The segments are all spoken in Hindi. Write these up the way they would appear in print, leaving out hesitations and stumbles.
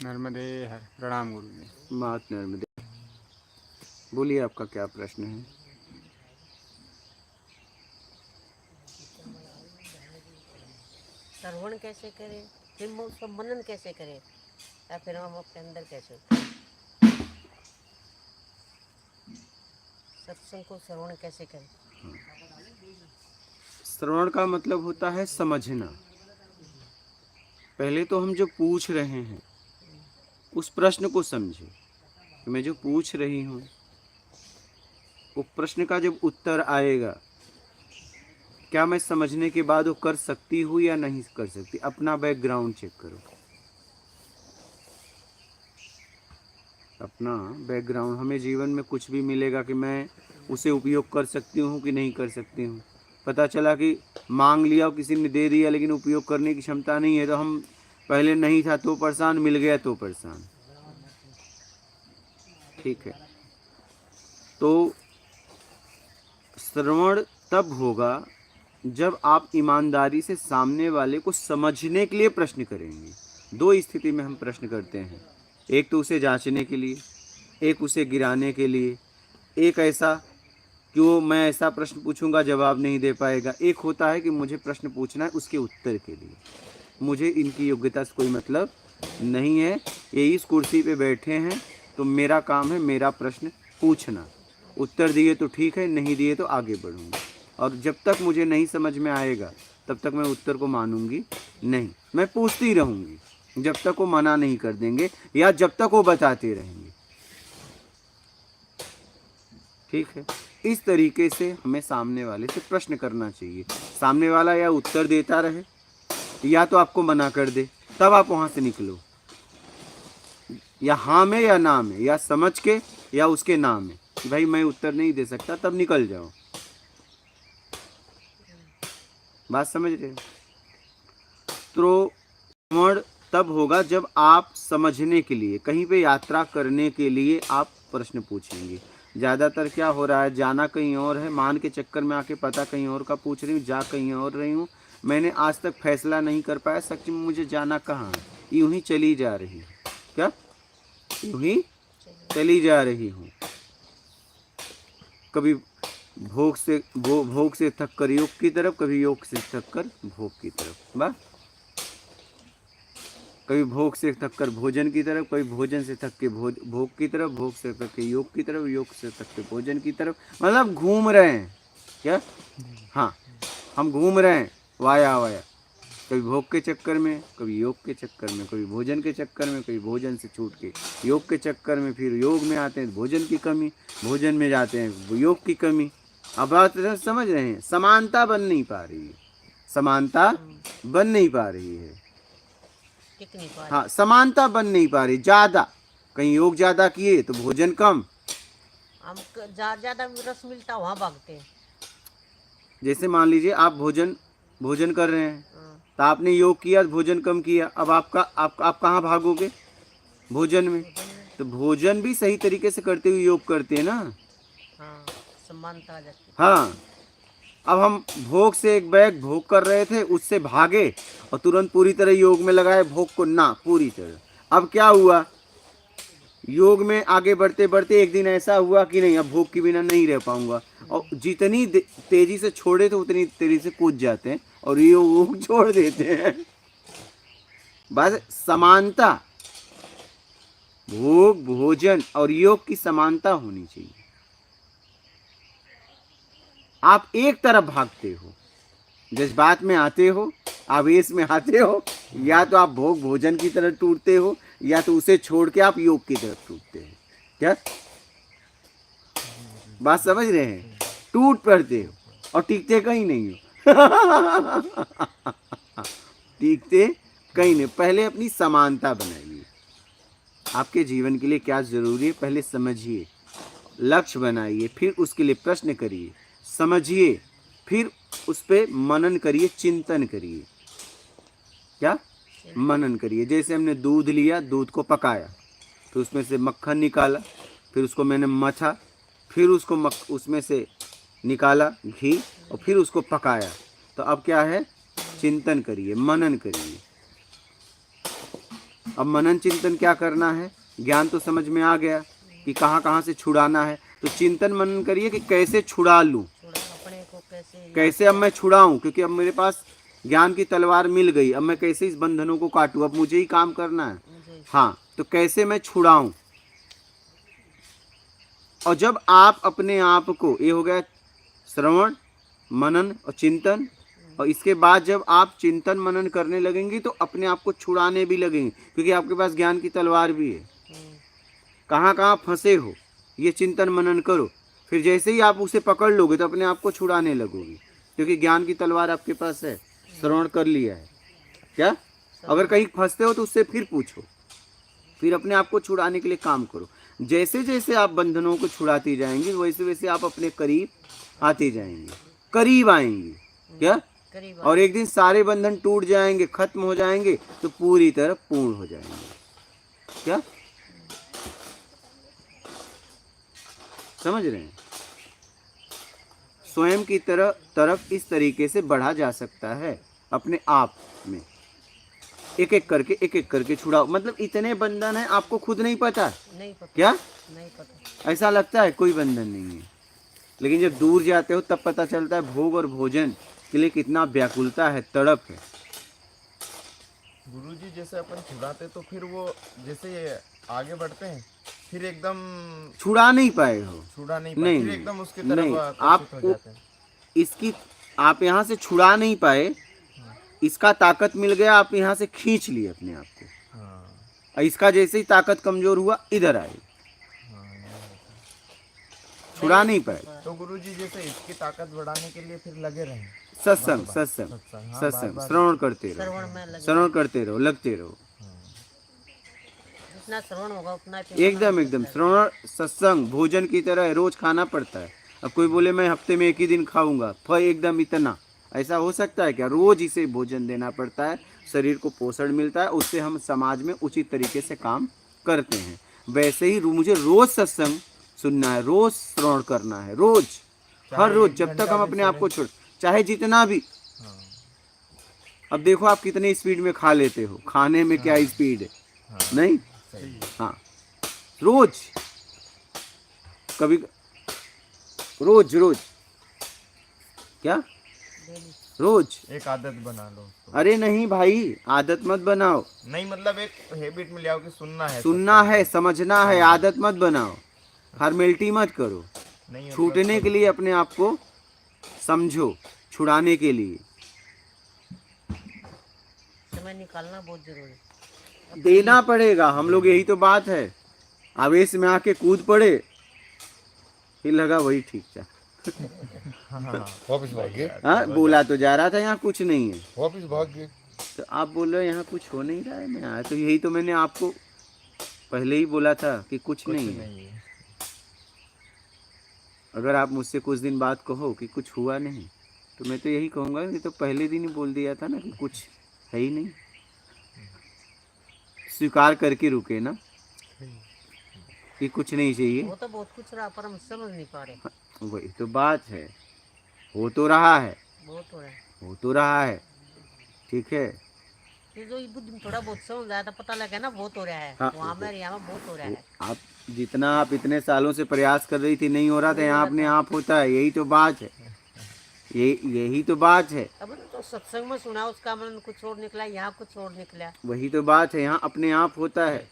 नर्मदे हर प्रणाम गुरु जी। मात नर्मदे। बोलिए, आपका क्या प्रश्न है? श्रवण कैसे करें, फिर हम उसका मनन कैसे करें, या फिर हम अपने अंदर कैसे उतारें? सत्संग को श्रवण कैसे करें? श्रवण का मतलब होता है समझना। पहले तो हम जो पूछ रहे हैं उस प्रश्न को समझे कि मैं जो पूछ रही हूँ वो प्रश्न का जब उत्तर आएगा, क्या मैं समझने के बाद वो कर सकती हूँ या नहीं कर सकती। अपना बैकग्राउंड चेक करो, अपना बैकग्राउंड। हमें जीवन में कुछ भी मिलेगा कि मैं उसे उपयोग कर सकती हूँ कि नहीं कर सकती हूँ। पता चला कि मांग लिया और किसी ने दे दिया लेकिन उपयोग करने की क्षमता नहीं है, तो हम पहले नहीं था तो परेशान, मिल गया तो परेशान। ठीक है, तो श्रवण तब होगा जब आप ईमानदारी से सामने वाले को समझने के लिए प्रश्न करेंगे। दो स्थिति में हम प्रश्न करते हैं, एक तो उसे जांचने के लिए, एक उसे गिराने के लिए। एक ऐसा कि वो मैं ऐसा प्रश्न पूछूंगा जवाब नहीं दे पाएगा। एक होता है कि मुझे प्रश्न पूछना है उसके उत्तर के लिए, मुझे इनकी योग्यता से कोई मतलब नहीं है, ये इस कुर्सी पे बैठे हैं तो मेरा काम है मेरा प्रश्न पूछना। उत्तर दिए तो ठीक है, नहीं दिए तो आगे बढ़ूंगा। और जब तक मुझे नहीं समझ में आएगा तब तक मैं उत्तर को मानूंगी नहीं, मैं पूछती रहूंगी जब तक वो मना नहीं कर देंगे या जब तक वो बताते रहेंगे। ठीक है, इस तरीके से हमें सामने वाले से प्रश्न करना चाहिए। सामने वाला या उत्तर देता रहे या तो आपको मना कर दे, तब आप वहां से निकलो, या हाँ में या ना में, या समझ के या उसके ना में कि भाई मैं उत्तर नहीं दे सकता, तब निकल जाओ। बात समझ रहे हो? तो श्रवण तब होगा जब आप समझने के लिए, कहीं पे यात्रा करने के लिए आप प्रश्न पूछेंगे। ज़्यादातर क्या हो रहा है, जाना कहीं और है, मान के चक्कर में आके पता कहीं और का पूछ रही हूँ, जा कहीं और रही हूँ। मैंने आज तक फैसला नहीं कर पाया सच में मुझे जाना कहाँ है, यूं ही चली जा रही है। क्या यूं ही चली जा रही हूँ? कभी भोग से थक कर योग की तरफ, कभी योग से थक कर भोग की तरफ। बस, कभी भोग से थक कर भोजन की तरफ, कभी भोजन से थक के भोग की तरफ, भोग से थक के योग की तरफ, योग से थक के भोजन की तरफ। मतलब घूम रहे हैं। क्या? हाँ, हम घूम रहे हैं वाया वाया। कभी भोग के चक्कर में, कभी योग के चक्कर में, कभी भोजन के चक्कर में, कभी भोजन से छूट के योग के चक्कर में, फिर योग में आते हैं भोजन की कमी, भोजन में जाते हैं योग की कमी। अब बात समझ रहे हैं? समानता बन नहीं पा रही है, समानता बन नहीं पा रही है। टिक नहीं पा रही। हाँ, समानता बन नहीं पा रही। ज्यादा, कहीं योग ज्यादा किए तो भोजन कम। हम ज्यादा रस मिलता वहाँ भागते हैं। जैसे मान लीजिए आप भोजन कर रहे हैं, हाँ, तो आपने योग किया, भोजन कम किया, अब आप कहाँ भागोगे? भोजन में। तो भोजन भी सही तरीके से करते हुए योग करते हैं ना। हाँ, समानता आ जाती है। हाँ, अब हम भोग से एक बैग भोग कर रहे थे, उससे भागे और तुरंत पूरी तरह योग में लगाए भोग को, ना पूरी तरह। अब क्या हुआ, योग में आगे बढ़ते बढ़ते एक दिन ऐसा हुआ कि नहीं, अब भोग के बिना नहीं रह पाऊंगा, और जितनी तेजी से छोड़े तो उतनी तेजी से कूद जाते हैं और योग छोड़ देते हैं। बस समानता, भोग भोजन और योग की समानता होनी चाहिए। आप एक तरफ भागते हो, जज्बात में आते हो, आवेश में आते हो, या तो आप भोग भोजन की तरफ टूटते हो, या तो उसे छोड़ के आप योग की तरफ टूटते हो। क्या बात समझ रहे हैं? टूट पड़ते हो और टिकते कहीं नहीं हो। टिकते कहीं नहीं। पहले अपनी समानता बनाइए। आपके जीवन के लिए क्या जरूरी है पहले समझिए, लक्ष्य बनाइए, फिर उसके लिए प्रश्न करिए, समझिए, फिर उस पर मनन करिए, चिंतन करिए। क्या? मनन करिए। जैसे हमने दूध लिया, दूध को पकाया, तो उसमें से मक्खन निकाला, फिर उसको मैंने मथा, फिर उसको उसमें से निकाला घी, और फिर उसको पकाया। तो अब क्या है? चिंतन करिए, मनन करिए। अब मनन चिंतन क्या करना है, ज्ञान तो समझ में आ गया कि कहाँ कहाँ से छुड़ाना है, तो चिंतन मनन करिए कि कैसे छुड़ा लूँ, थोड़ा अपने को कैसे कैसे अब मैं छुड़ाऊँ, क्योंकि अब मेरे पास ज्ञान की तलवार मिल गई, अब मैं कैसे इस बंधनों को काटूँ, अब मुझे ही काम करना है। मुझे हाँ, तो कैसे मैं छुड़ाऊँ। और जब आप अपने आप को, ये हो गया श्रवण मनन और चिंतन, और इसके बाद जब आप चिंतन मनन करने लगेंगे तो अपने आप को छुड़ाने भी लगेंगे, क्योंकि आपके पास ज्ञान की तलवार भी है। कहाँ कहाँ फंसे हो ये चिंतन मनन करो, फिर जैसे ही आप उसे पकड़ लोगे तो अपने आप को छुड़ाने लगोगे, क्योंकि ज्ञान की तलवार आपके पास है, श्रवण कर लिया है। क्या, अगर कहीं फंसते हो तो उससे फिर पूछो, फिर अपने आप को छुड़ाने के लिए काम करो। जैसे जैसे आप बंधनों को छुड़ाती जाएंगे वैसे वैसे आप अपने करीब आते जाएंगे, करीब आएंगे। क्या, करीब और एक दिन सारे बंधन टूट जाएंगे, खत्म हो जाएंगे, तो पूरी तरह पूर्ण हो जाएंगे। क्या समझ रहे हैं। स्वयं की तरफ इस तरीके से बढ़ा जा सकता है अपने आप में, एक एक करके छुड़ाओ। मतलब इतने बंधन है आपको खुद नहीं पता। नहीं पता, क्या, नहीं पता, ऐसा लगता है कोई बंधन नहीं है, लेकिन जब दूर जाते हो तब पता चलता है भोग और भोजन के लिए कितना व्याकुलता है, तड़प है। गुरुजी जैसे अपन छुड़ाते तो फिर वो जैसे आगे बढ़ते हैं फिर एकदम छुड़ा नहीं पाए हो, छुड़ा नहीं नहीं, पाते, फिर नहीं, एकदम उसकी नहीं, तरफ आप आकर्षित हो जाते हैं। इसकी, आप यहाँ से छुड़ा नहीं पाए, इसका ताकत मिल गया, आप यहाँ से खींच लिए अपने आप को, हाँ और इसका जैसे ही ताकत कमजोर हुआ इधर आए, छुड़ा नहीं पाए। तो गुरुजी जैसे इसकी ताकत बढ़ाने के लिए फिर लगे रहे सत्संग बार-बार, सत्संग हाँ, सत्संग बार-बार। श्रवण करते रहो, श्रवण में लगे, श्रवण करते रहो, लगते रहो। जितना श्रवण होगा उतना ही फिर एकदम एकदम श्रवण सत्संग भोजन की तरह है, रोज खाना पड़ता है। अब कोई बोले मैं हफ्ते में एक ही दिन खाऊंगा, फल एकदम इतना, ऐसा हो सकता है क्या? रोज इसे भोजन देना पड़ता है, शरीर को पोषण मिलता है, उससे हम समाज में उचित तरीके से काम करते हैं। वैसे ही मुझे रोज सत्संग सुनना है, रोज श्रवण करना है, रोज, हर रोज, जब तक हम अपने आप को छोड़, चाहे जितना भी। अब देखो आप कितने स्पीड में खा लेते हो, खाने में क्या स्पीड है, नहीं? हाँ, रोज, कभी रोज रोज, क्या रोज? एक आदत बना लो उसको। अरे नहीं भाई, आदत मत बनाओ, नहीं मतलब एक हैबिट में ले आओ कि सुनना है, सुनना है, समझना है, आदत मत बनाओ, फॉर्मेलिटी मत करो। नहीं मतलब छूटने के लिए अपने आप को समझो, छुड़ाने के लिए समय निकालना बहुत जरूरी है। देना पड़ेगा। हम लोग, यही तो बात है, आवेश में आके कूद पड़े, फिर लगा वही ठीक था। वापस भाग गए, हाँ, बोला तो जा रहा था यहाँ कुछ नहीं है, वापस भाग गए। तो आप बोल रहे हो यहाँ कुछ हो नहीं रहा है, मैं आया तो यही तो मैंने आपको पहले ही बोला था कि कुछ नहीं है। नहीं है। अगर आप मुझसे कुछ दिन बाद कहो कि कुछ हुआ नहीं, तो मैं तो यही कहूँगा कि तो पहले दिन ही बोल दिया था ना कि कुछ है ही नहीं। स्वीकार करके रुके ना कि कुछ नहीं चाहिए। वो तो बहुत कुछ रहा पर हम समझ नहीं पा रहे। वही तो बात है, हो तो रहा है, बहुत हो रहा है, हो तो रहा है, ठीक है। ये जो बुद्धि में थोड़ा बहुत समझ आया था, पता लगा ना बहुत हो रहा है, हाँ, वहाँ में यहाँ में बहुत हो रहा है। आप जितना आप इतने सालों से प्रयास कर रही थी नहीं हो रहा था, यहाँ अपने आप होता है, यही तो बात है, यही तो बात है। अब तो सत्संग में सुना, उसका मन कुछ और निकला, यहाँ कुछ और निकला। वही तो बात है, यहाँ अपने आप होता है।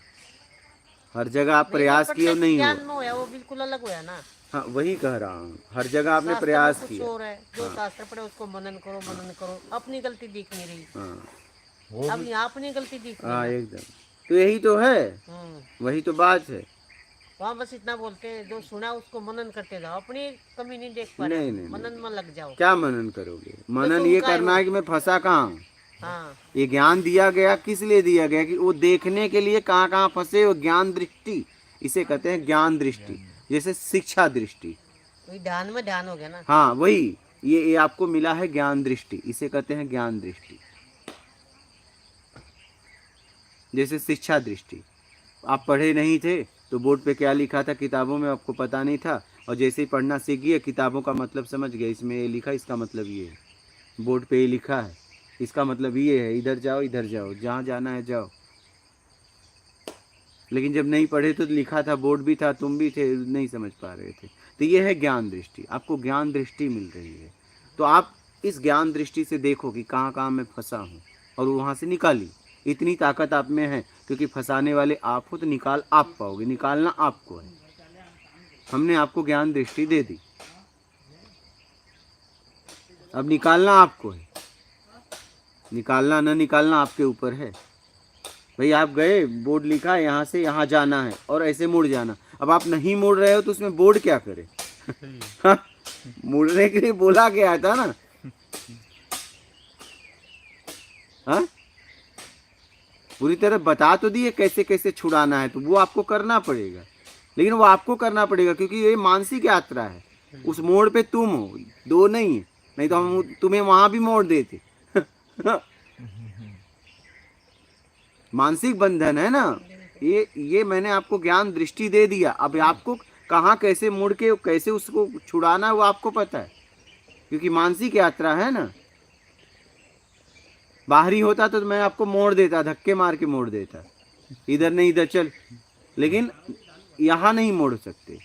हर जगह आप प्रयास किए नहीं हो। ज्ञान में होया वो बिल्कुल अलग होया ना। हाँ, वही कह रहा हूँ, हर जगह आपने शास्त्र प्रयास में कुछ किया। और है, जो शास्त्र पढ़े उसको मनन करो, मनन करो, अपनी गलती दिख नहीं रही। हाँ, अब यहाँ अपनी गलती दिख रही हाँ, है। एकदम, तो यही तो है, हम्म, वही तो बात है। वहाँ बस इतना बोलते हैं, जो सुना उसको मनन करते जाओ, अपनी कमी नहीं देख पा रहे, नहीं, नहीं, मनन में लग जाओ। क्या मनन करोगे? मनन तो ये उनका है करना वो। है कि मैं फंसा कहाँ हूँ। हाँ, ये ज्ञान दिया गया किस लिए दिया गया? कि वो देखने के लिए कहाँ कहाँ फंसे हो, ज्ञान दृष्टि, इसे कहते हैं ज्ञान दृष्टि, जैसे शिक्षा दृष्टि। वही ध्यान में ध्यान हो गया ना। हाँ, वही, ये आपको मिला है ज्ञान दृष्टि, इसे कहते हैं ज्ञान दृष्टि, जैसे शिक्षा दृष्टि। आप पढ़े नहीं थे तो बोर्ड पे क्या लिखा था किताबों में आपको पता नहीं था, और जैसे ही पढ़ना सीख गए किताबों का मतलब समझ गए, इसमें ये लिखा, इसका मतलब ये है, बोर्ड पे ये लिखा है, इसका मतलब ये है, इधर जाओ, इधर जाओ, जहाँ जाना है जाओ। लेकिन जब नहीं पढ़े तो लिखा था, बोर्ड भी था, तुम भी थे, नहीं समझ पा रहे थे। तो ये है ज्ञान दृष्टि, आपको ज्ञान दृष्टि मिल रही है। तो आप इस ज्ञान दृष्टि से देखो कि कहाँ कहाँ मैं फंसा हूँ और वहाँ से निकाली। इतनी ताकत आप में है, क्योंकि फंसाने वाले आप हो तो निकाल आप पाओगे, निकालना आपको है। हमने आपको ज्ञान दृष्टि दे दी, अब निकालना आपको है। निकालना न निकालना आपके ऊपर है। भाई आप गए, बोर्ड लिखा है यहाँ से यहाँ जाना है और ऐसे मुड़ जाना, अब आप नहीं मुड़ रहे हो तो उसमें बोर्ड क्या करे? हाँ, मुड़ने के लिए बोला गया था ना। हाँ, पूरी तरह बता तो दिए कैसे कैसे छुड़ाना है, तो वो आपको करना पड़ेगा। लेकिन वो आपको करना पड़ेगा क्योंकि ये मानसिक यात्रा है। उस मोड़ पे तुम हो, दो नहीं है, नहीं तो हम तुम्हें वहां भी मोड़ देते। मानसिक बंधन है ना ये मैंने आपको ज्ञान दृष्टि दे दिया। अब आपको कहाँ कैसे मुड़ के कैसे उसको छुड़ाना है वो आपको पता है, क्योंकि मानसिक यात्रा है ना। बाहरी होता तो मैं आपको मोड़ देता, धक्के मार के मोड़ देता, इधर नहीं इधर चल। लेकिन यहाँ नहीं मोड़ सकते,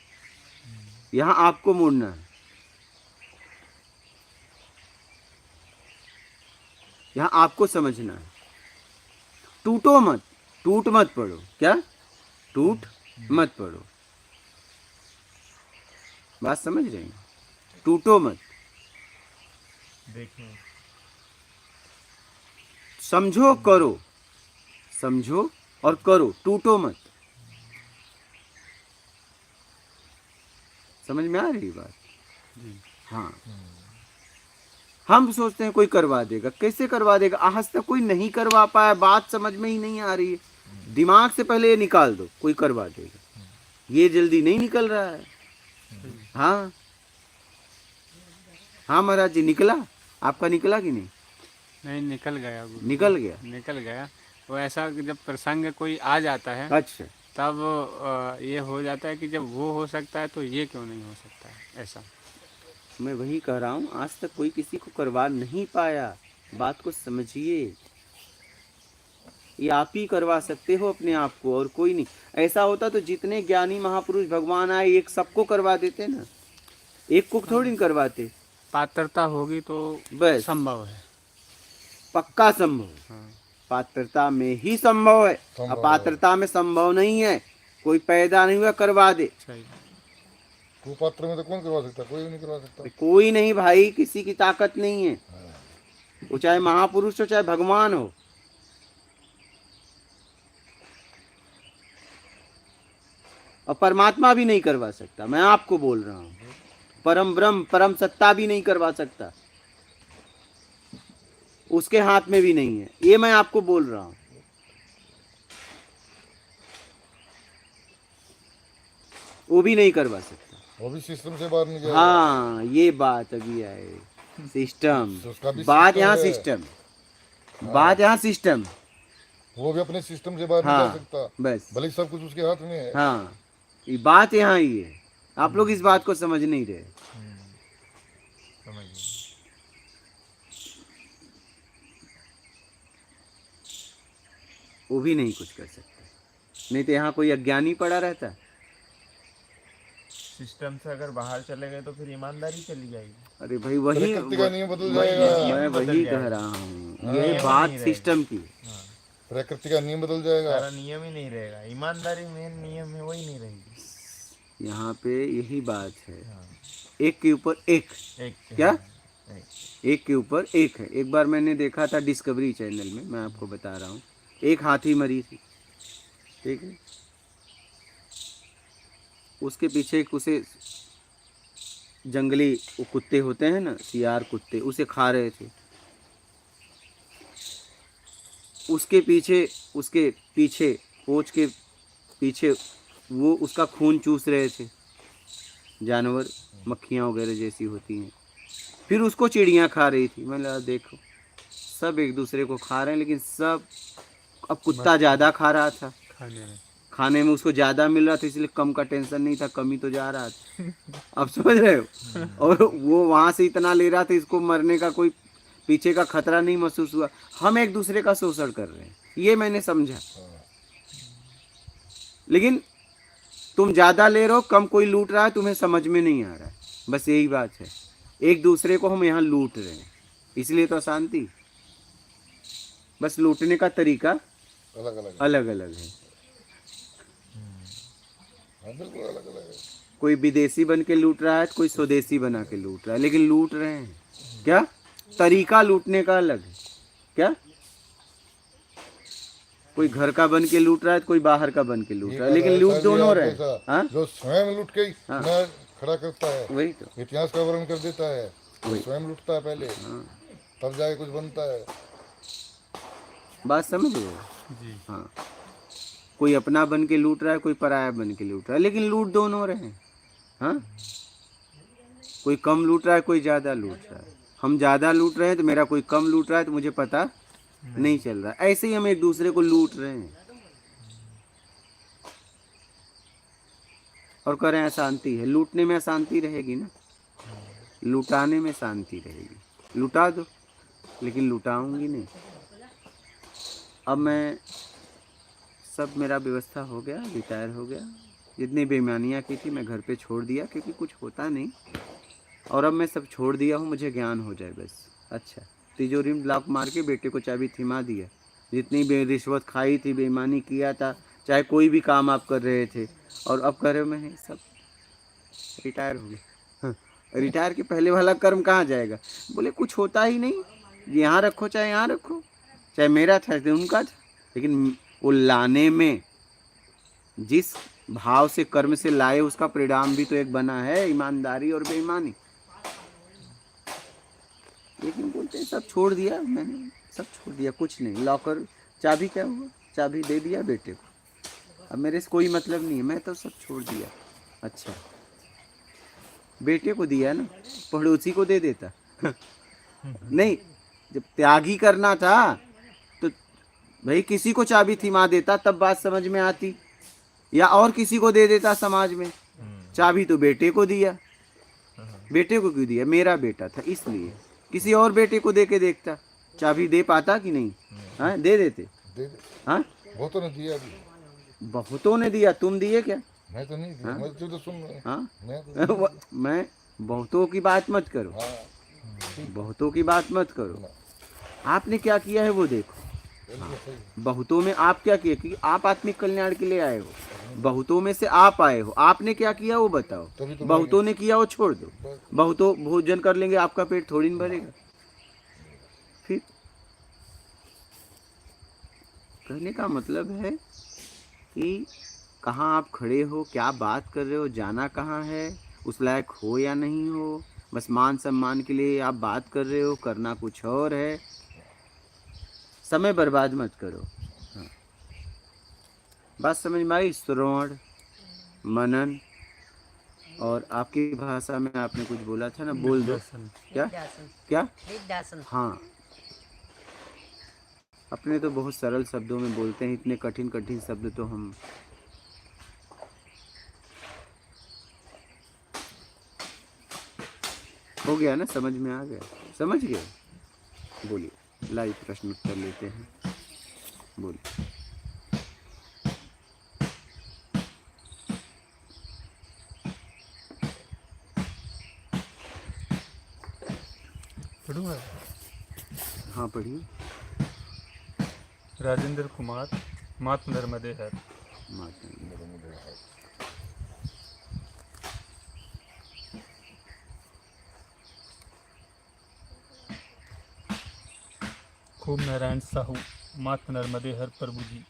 यहाँ आपको मोड़ना है। यहाँ आपको समझना है। टूटो मत, टूट मत पड़ो। क्या? टूट मत पड़ो। बात समझ रहे हैं? टूटो मत, देखो समझो करो, समझो और करो, टूटो मत। समझ में आ रही बात? हाँ। हम सोचते हैं कोई करवा देगा, कैसे करवा देगा? आज तक कोई नहीं करवा पाया, बात समझ में ही नहीं आ रही है। दिमाग से पहले ये निकाल दो, कोई करवा देगा, ये जल्दी नहीं निकल रहा है। हाँ हाँ महाराज जी, निकला? आपका निकला कि नहीं? नहीं, निकल गया गुरु। निकल गया। निकल गया। वो ऐसा कि जब प्रसंग कोई आ जाता है अच्छा, तब ये हो जाता है कि जब वो हो सकता है तो ये क्यों नहीं हो सकता है, ऐसा। मैं वही कह रहा हूँ, आज तक कोई किसी को करवा नहीं पाया। बात को समझिए, ये आप ही करवा सकते हो अपने आप को, और कोई नहीं। ऐसा होता तो जितने ज्ञानी महापुरुष भगवान आए, एक सबको करवा देते ना, एक को थोड़ी नहीं करवाते। पात्रता होगी तो बस, संभव है। पक्का संभव। हाँ। पात्रता में ही संभव है, अपात्रता में संभव नहीं है। कोई पैदा नहीं हुआ करवा दे। सही। कुपात्र में तो कौन करवा सकता? कोई भी नहीं करवा सकता। कोई नहीं भाई, किसी की ताकत नहीं है, वो चाहे महापुरुष हो चाहे भगवान हो। और परमात्मा भी नहीं करवा सकता, मैं आपको बोल रहा हूँ। परम ब्रह्म, परम सत्ता भी नहीं करवा सकता, उसके हाथ में भी नहीं है, ये मैं आपको बोल रहा हूँ। वो भी नहीं करवा सकता, वो भी सिस्टम से बाहर नहीं जाएगा। हाँ ये बात अभी आए, सिस्टम। तो उसका भी बात system यहाँ है। सिस्टम, बात यहाँ सिस्टम। वो भी अपने सिस्टम से बाहर हाँ, नहीं जा सकता, बस। भले ही सब कुछ उसके हाथ में है। हाँ, ये बात यहाँ ही है। आप लोग इस बात को समझ नहीं रहे। समझ गए। वो भी नहीं कुछ कर सकते, नहीं तो यहाँ कोई अज्ञानी पड़ा रहता। सिस्टम से अगर बाहर चले गए तो फिर ईमानदारी चली जाएगी। अरे भाई वही प्रकृति का नियम बदल जाएगा। मैं बदल वही जाएगा। कह रहा हूँ, हाँ। ये नियम बात नहीं सिस्टम की। प्रकृति का नियम बदल जाएगा। सारा नियम ही नहीं रहेगा, ईमानदारी मेन नियम है, वही नहीं रहेगी। यहाँ पे यही बात है, हाँ। एक के ऊपर एक। एक क्या? एक। एक के ऊपर एक है। एक बार मैंने देखा था डिस्कवरी चैनल में, मैं आपको बता रहा हूँ, एक हाथी मरी थी, ठीक है, उसके पीछे एक उसे जंगली वो कुत्ते होते हैं ना, सियार कुत्ते, उसे खा रहे थे। उसके पीछे पोंछ के पीछे वो उसका खून चूस रहे थे जानवर, मक्खियाँ वगैरह जैसी होती हैं। फिर उसको चिड़ियाँ खा रही थी। मैंने कहा देखो, सब एक दूसरे को खा रहे हैं, लेकिन सब, अब कुत्ता ज़्यादा खा रहा था, खाने में उसको ज़्यादा मिल रहा था, इसलिए कम का टेंशन नहीं था, कमी तो जा रहा था। अब समझ रहे हो? और वो वहाँ से इतना ले रहा था, इसको मरने का कोई पीछे का खतरा नहीं महसूस हुआ। हम एक दूसरे का शोषण कर रहे हैं, ये मैंने समझा। लेकिन तुम ज़्यादा ले रहे हो, कम कोई लूट रहा है, तुम्हें समझ में नहीं आ रहा है। बस यही बात है, एक दूसरे को हम यहाँ लूट रहे हैं, इसलिए तो अशांति। बस लूटने का तरीका अलग अलग है। अलग अलग है। हाँ बिल्कुल अलग अलग है। कोई विदेशी बन के लूट रहा है, कोई स्वदेशी बना के लूट रहा है, लेकिन लूट रहे हैं। क्या तरीका लूटने का अलग है। क्या कोई घर का बन के लूट रहा है, कोई बाहर का बन के लूट रहा है, लेकिन लूट दोनों रहे। हाँ जो स्वयं लूट के ही हाँ। न खड़ा करता है, वही तो। इतिहास का वर्णन कर देता है, वही। स्वयं लूटता है पहले, तब जाके कुछ बनता है। बात समझ रहे हो? जी। हाँ, कोई अपना बन के लूट रहा है, कोई पराया बन के लूट रहा है, लेकिन लूट दोनों रहे। हाँ, कोई कम लूट रहा है, कोई ज़्यादा लूट रहा है। हम ज़्यादा लूट रहे हैं तो मेरा कोई कम लूट रहा है तो मुझे पता नहीं चल रहा। ऐसे ही हम एक दूसरे को लूट रहे हैं और कह रहे हैं अशांति है। लूटने में अशांति रहेगी ना, लुटाने में शांति रहेगी। लुटा दो, लेकिन लुटाऊंगी नहीं। अब मैं सब, मेरा व्यवस्था हो गया, रिटायर हो गया। जितनी बेईमानियाँ की थी मैं घर पे छोड़ दिया, क्योंकि कुछ होता नहीं। और अब मैं सब छोड़ दिया हूँ, मुझे ज्ञान हो जाए बस। अच्छा, तिजोरी में लॉक मार के बेटे को चाबी थमा दिया। जितनी रिश्वत खाई थी, बेईमानी किया था, चाहे कोई भी काम आप कर रहे थे, और अब कर रहे मैं सब रिटायर हो गया। रिटायर के पहले वाला कर्म कहाँ जाएगा? बोले कुछ होता ही नहीं, यहाँ रखो चाहे यहाँ रखो, चाहे मेरा था चाहे उनका था, लेकिन वो लाने में जिस भाव से कर्म से लाए उसका परिणाम भी तो एक बना है, ईमानदारी और बेईमानी। लेकिन बोलते हैं सब छोड़ दिया मैंने, सब छोड़ दिया, कुछ नहीं। लॉकर चाबी क्या हुआ? चाबी दे दिया बेटे को, अब मेरे से कोई मतलब नहीं है, मैं तो सब छोड़ दिया। अच्छा, बेटे को दिया ना, पड़ोसी को दे देता। नहीं, जब त्यागी करना था तो भाई किसी को चाबी थमा देता, तब बात समझ में आती, या और किसी को दे देता समाज में। चाबी तो बेटे को दिया। बेटे को क्यों दिया? मेरा बेटा था इसलिए। किसी और बेटे को दे के देखता, चाबी दे पाता कि नहीं? हाँ, दे देते। दे दे। हाँ, बहुतों ने दिया अभी। बहुतों ने दिया, तुम दिए क्या? मैं तो नहीं दिया। हाँ? मैं तो सुन रहा हूँ। हाँ, मैं तो मैं बहुतों की बात मत करो, हाँ बहुतों की बात मत करो। आपने क्या किया है वो देखो। बिल्कुल सही। बहुतों में आप क्या किया? कि आप आत्मिक कल्याण के लिए आए हो, बहुतों में से आप आए हो, आपने क्या किया वो बताओ। तभी तो बहुतों ने किया वो छोड़ दो। बस। बहुतों भोजन कर लेंगे, आपका पेट थोड़ी न भरेगा। फिर कहने का मतलब है कि कहाँ आप खड़े हो, क्या बात कर रहे हो, जाना कहाँ है, उस लायक हो या नहीं हो, बस मान सम्मान के लिए आप बात कर रहे हो, करना कुछ और है। समय बर्बाद मत करो। हाँ, बात समझ में आई? श्रवण, मनन, और आपकी भाषा में आपने कुछ बोला था ना, बोल दो। क्या विद्यासन। क्या? विद्यासन। हाँ, अपने तो बहुत सरल शब्दों में बोलते हैं, इतने कठिन कठिन शब्द तो हम। हो गया ना, समझ में आ गया? समझ गए? बोलिए, लाइव प्रश्न उत्तर लेते हैं, बोलिए। पढ़ूंगा। हाँ पढ़िए। राजेंद्र कुमार, मात नर्मदे है। माता खूब नारायण साहू, मात नर्मदे हर प्रभु जी।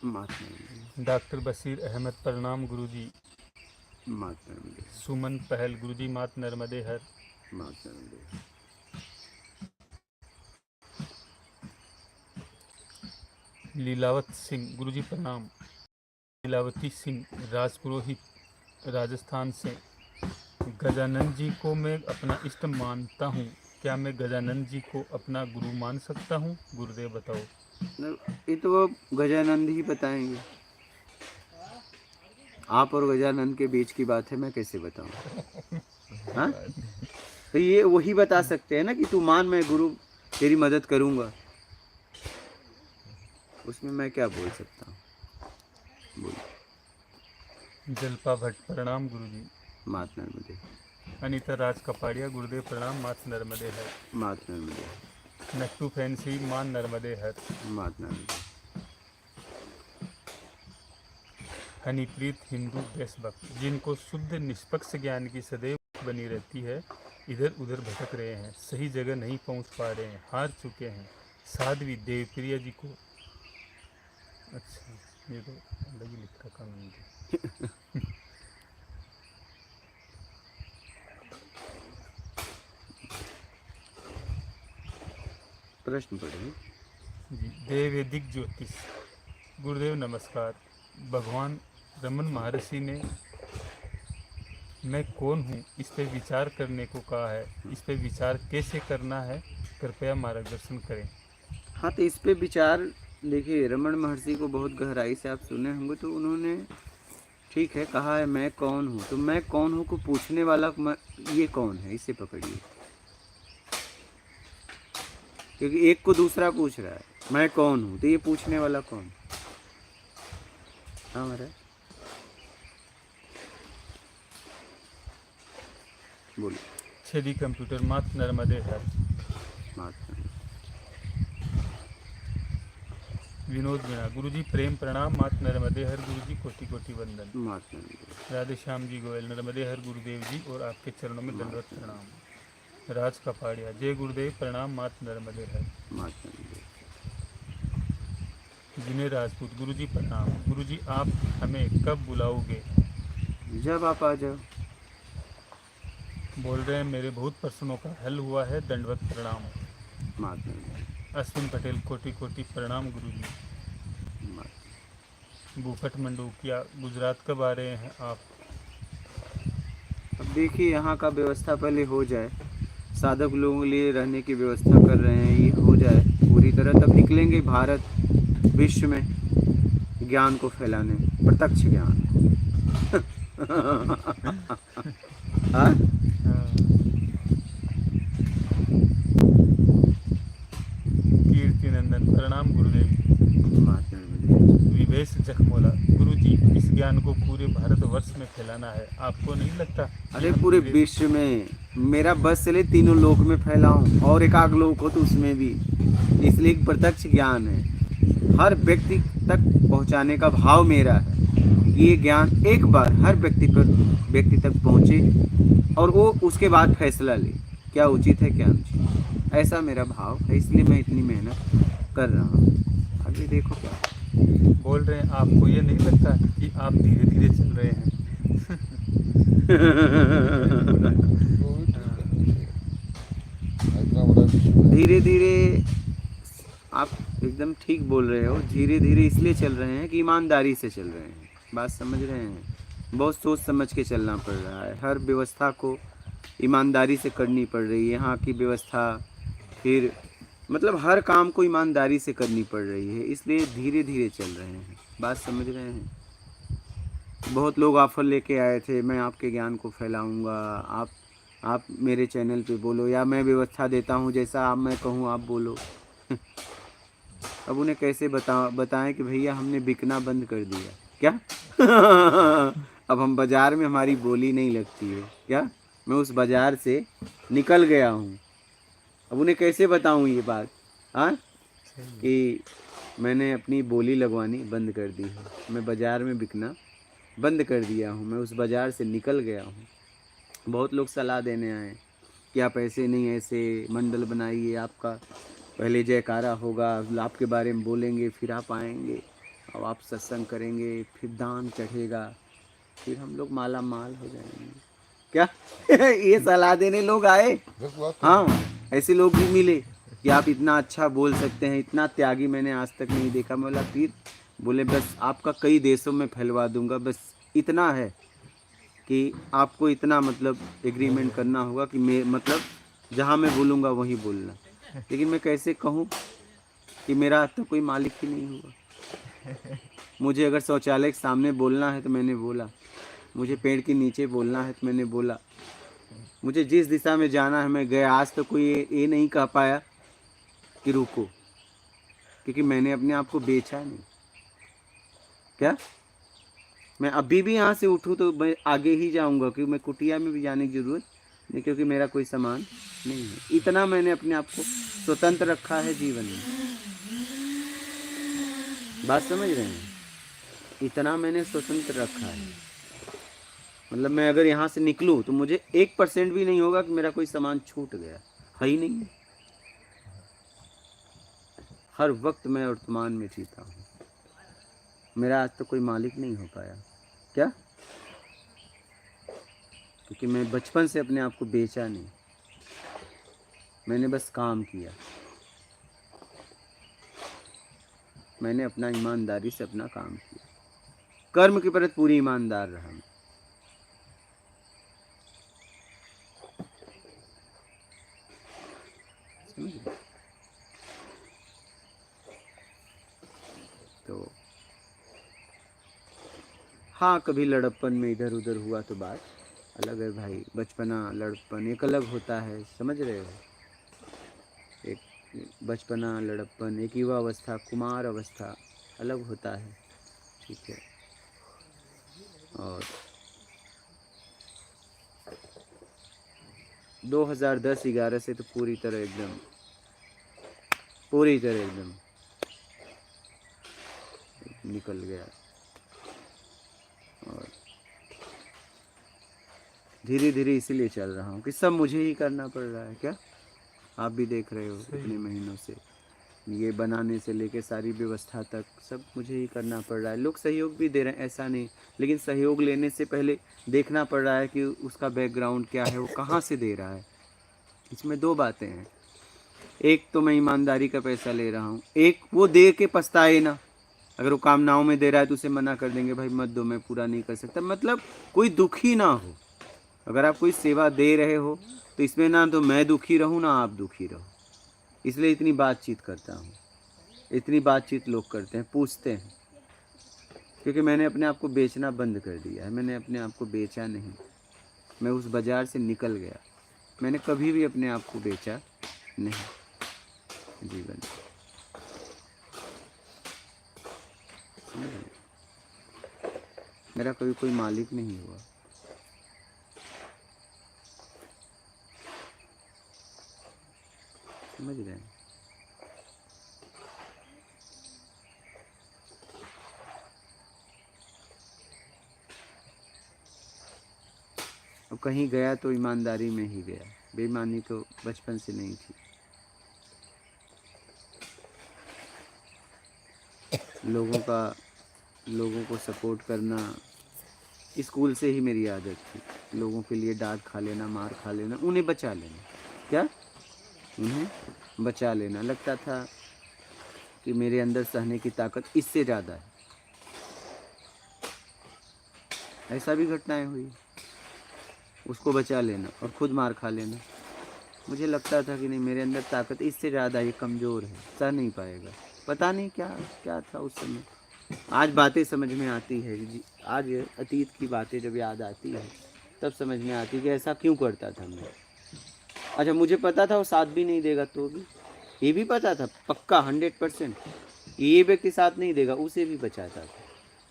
माता डॉक्टर बशीर अहमद, प्रणाम गुरु जी। माता सुमन पहल, गुरु जी मात नर्मदे हर। माता लीलावत सिंह, गुरु जी प्रणाम। लीलावती सिंह, राजपुरोहित, राजस्थान से। गजानंद जी को मैं अपना इष्ट मानता हूँ, क्या मैं गजानंद जी को अपना गुरु मान सकता हूँ? गुरुदेव बताओ। ये तो वो गजानंद ही बताएंगे। आप और गजानंद के बीच की बात है, मैं कैसे बताऊं? हाँ, तो ये वही बता सकते हैं ना कि तू मान, मैं गुरु तेरी मदद करूंगा। उसमें मैं क्या बोल सकता हूँ? बोल। जलपा भट्ट प्रणाम गुरुजी। मात नर्मदे। अनीता राज कपाड़िया गुरुदेव प्रणाम, मात नर्मदे हर। मात नर्मदे। नट्टू फैंसी मान नर्मदे हर। मात नर्मदे। हनीप्रीत हिंदू देशभक्त, जिनको शुद्ध निष्पक्ष ज्ञान की सदैव बनी रहती है, इधर उधर भटक रहे हैं, सही जगह नहीं पहुंच पा रहे हैं, हार चुके हैं। साध्वी देवप्रिया जी को, अच्छा ये तो अलग ही लिख रखा मैंने। प्रश्न पढ़िए। जी, देववेदिक ज्योतिष। गुरुदेव नमस्कार। भगवान रमन महर्षि ने मैं कौन हूँ इस पे विचार करने को कहा है, इस पे विचार कैसे करना है, कृपया मार्गदर्शन करें। हाँ, तो इस पे विचार देखिए, रमन महर्षि को बहुत गहराई से आप सुने होंगे, तो उन्होंने ठीक है कहा है मैं कौन हूँ, तो मैं कौन हूँ को पूछने वाला ये कौन है, इसे पकड़िए। क्योंकि एक को दूसरा पूछ रहा है मैं कौन हूँ, तो ये पूछने वाला कौन? हाँ महाराज बोलो। छेदी कंप्यूटर मात नर्मदे हर। मात विनोद मीणा गुरुजी प्रेम प्रणाम, मात नर्मदे हर। गुरुजी कोटि कोटि वंदन। मात नर्मदे। राधे श्याम जी गोयल नर्मदे हर गुरुदेव जी, और आपके चरणों में दंडवत प्रणाम। राज कपाड़िया जय गुरुदेव प्रणाम, मात नर्मदे हर। मात नर्मदे। विनय राजपूत गुरुजी प्रणाम। गुरुजी आप हमें कब बुलाओगे? जब आप आ जाओ। बोल रहे हैं मेरे बहुत प्रश्नों का हल हुआ है, दंडवत प्रणाम। मात नर्मदे। अश्विन पटेल कोटि कोटि प्रणाम गुरुजी। मात। भूपट मंडूकिया गुजरात कब आ रहे हैं आप? अब देखिए यहाँ का व्यवस्था पहले हो जाए, साधक लोगों के लिए रहने की व्यवस्था कर रहे हैं, ये हो जाए पूरी तरह, तब निकलेंगे भारत विश्व में ज्ञान को फैलाने, प्रत्यक्ष ज्ञान। हाँ? कीर्ति नंदन प्रणाम गुरुदेव। मात नर्मदे। विवेश जखमोला गुरुजी इस ज्ञान को पूरे भारतवर्ष में फैलाना है, आपको नहीं लगता कि अरे हम पूरे धीरे- विश्व में मेरा बस चले, तीनों लोक में फैलाऊं, और एक आग लोक हो तो उसमें भी, इसलिए एक प्रत्यक्ष ज्ञान है, हर व्यक्ति तक पहुंचाने का भाव मेरा है। ये ज्ञान एक बार हर व्यक्ति तक पहुंचे, और वो उसके बाद फैसला ले क्या उचित है क्या अनुचित, ऐसा मेरा भाव है, इसलिए मैं इतनी मेहनत कर रहा हूँ। आगे देखो क्या। बोल रहे हैं आपको ये नहीं लगता कि आप धीरे धीरे चल रहे हैं? वो भी ठीक है। इतना बड़ा विश्व है। धीरे धीरे आप एकदम ठीक बोल रहे हो, धीरे धीरे इसलिए चल रहे हैं कि ईमानदारी से चल रहे हैं, बात समझ रहे हैं, बहुत सोच समझ के चलना पड़ रहा है, हर व्यवस्था को ईमानदारी से करनी पड़ रही है, यहाँ की व्यवस्था, फिर मतलब हर काम को ईमानदारी से करनी पड़ रही है, इसलिए धीरे धीरे चल रहे हैं, बात समझ रहे हैं। बहुत लोग ऑफर लेके आए थे मैं आपके ज्ञान को फैलाऊंगा, आप मेरे चैनल पे बोलो, या मैं व्यवस्था देता हूँ जैसा आप मैं कहूँ आप बोलो। अब उन्हें कैसे बताएं कि भैया हमने बिकना बंद कर दिया क्या? अब हम बाज़ार में हमारी बोली नहीं लगती है क्या? मैं उस बाज़ार से निकल गया हूँ। अब उन्हें कैसे बताऊँ ये बात, हाँ, कि मैंने अपनी बोली लगवानी बंद कर दी है, मैं बाज़ार में बिकना बंद कर दिया हूँ, मैं उस बाज़ार से निकल गया हूँ। बहुत लोग सलाह देने आए कि आप ऐसे नहीं, ऐसे मंडल बनाइए, आपका पहले जयकारा होगा, आपके बारे में बोलेंगे, फिर आप आएंगे, अब आप सत्संग करेंगे, फिर दान चढ़ेगा, फिर हम लोग माला माल हो जाएंगे क्या? ये सलाह देने लोग आए। बस बात तो हाँ, ऐसे लोग भी मिले कि आप इतना अच्छा बोल सकते हैं, इतना त्यागी मैंने आज तक नहीं देखा। मैं बोला फिर, बोले बस आपका कई देशों में फैलवा दूंगा, बस इतना है कि आपको इतना मतलब एग्रीमेंट करना होगा कि मैं मतलब जहाँ मैं बोलूँगा वहीं बोलना। लेकिन मैं कैसे कहूँ कि मेरा तो कोई मालिक ही नहीं हुआ। मुझे अगर शौचालय के सामने बोलना है तो मैंने बोला, मुझे पेड़ के नीचे बोलना है तो मैंने बोला, मुझे जिस दिशा में जाना है मैं गया। आज तो कोई ये नहीं कह पाया कि रुको, क्योंकि मैंने अपने आप को बेचा नहीं क्या? मैं अभी भी यहाँ से उठूँ तो मैं आगे ही जाऊँगा, क्योंकि मैं कुटिया में भी जाने की ज़रूरत नहीं, क्योंकि मेरा कोई सामान नहीं है। इतना मैंने अपने आप को स्वतंत्र रखा है जीवन में। बात समझ रहे हैं? इतना मैंने स्वतंत्र रखा है, मतलब मैं अगर यहाँ से निकलूँ तो मुझे 1% भी नहीं होगा कि मेरा कोई सामान छूट गया, है ही नहीं। हर वक्त मैं वर्तमान में जीता हूँ। मेरा आज तक कोई मालिक नहीं हो पाया। क्या? क्योंकि मैं बचपन से अपने आप को बेचा नहीं, मैंने बस काम किया। मैंने अपना ईमानदारी से अपना काम किया, कर्म के प्रति पूरी ईमानदार रहा मैं। समझ गए? तो हाँ, कभी लड़प्पन में इधर उधर हुआ तो बात अलग है भाई। बचपना लड़प्पन एक अलग होता है, समझ रहे हो? एक बचपना लड़प्पन, एक युवा अवस्था, कुमार अवस्था अलग होता है, ठीक है। और 2010-11 से तो पूरी तरह एकदम निकल गया। और धीरे धीरे इसीलिए चल रहा हूँ कि सब मुझे ही करना पड़ रहा है। क्या आप भी देख रहे हो इतने महीनों से, ये बनाने से लेके सारी व्यवस्था तक सब मुझे ही करना पड़ रहा है। लोग सहयोग भी दे रहे हैं, ऐसा नहीं, लेकिन सहयोग लेने से पहले देखना पड़ रहा है कि उसका बैकग्राउंड क्या है, वो कहाँ से दे रहा है। इसमें दो बातें हैं, एक तो मैं ईमानदारी का पैसा ले रहा हूँ, एक वो दे के पछताए ना। अगर वो कामनाओं में दे रहा है तो उसे मना कर देंगे, भाई मत दो, मैं पूरा नहीं कर सकता, मतलब कोई दुखी ना हो। अगर आप कोई सेवा दे रहे हो तो इसमें ना तो मैं दुखी रहूँ ना आप दुखी रहो। इसलिए इतनी बातचीत करता हूँ, इतनी बातचीत लोग करते हैं, पूछते हैं, क्योंकि मैंने अपने आप को बेचना बंद कर दिया है। मैंने अपने आप को बेचा नहीं, मैं उस बाज़ार से निकल गया। मैंने कभी भी अपने आप को बेचा नहीं जीवन में। मेरा कभी कोई मालिक नहीं हुआ। समझ रहे हैं? और कहीं गया तो ईमानदारी में ही गया, बेईमानी तो बचपन से नहीं थी। लोगों को सपोर्ट करना स्कूल से ही मेरी आदत थी। लोगों के लिए डांट खा लेना, मार खा लेना, उन्हें बचा लेना। क्या? उन्हें बचा लेना। लगता था कि मेरे अंदर सहने की ताकत इससे ज़्यादा है। ऐसा भी घटनाएं हुई, उसको बचा लेना और खुद मार खा लेना। मुझे लगता था कि नहीं, मेरे अंदर ताकत इससे ज़्यादा, ये कमज़ोर है, सह नहीं पाएगा। पता नहीं क्या क्या था उस समय। आज बातें समझ में आती है, आज अतीत की बातें जब याद आती है तब समझ में आती है कि ऐसा क्यों करता था मैं। अच्छा, मुझे पता था वो साथ भी नहीं देगा, तो भी ये भी पता था पक्का 100% ये व्यक्ति साथ नहीं देगा, उसे भी बचाता था।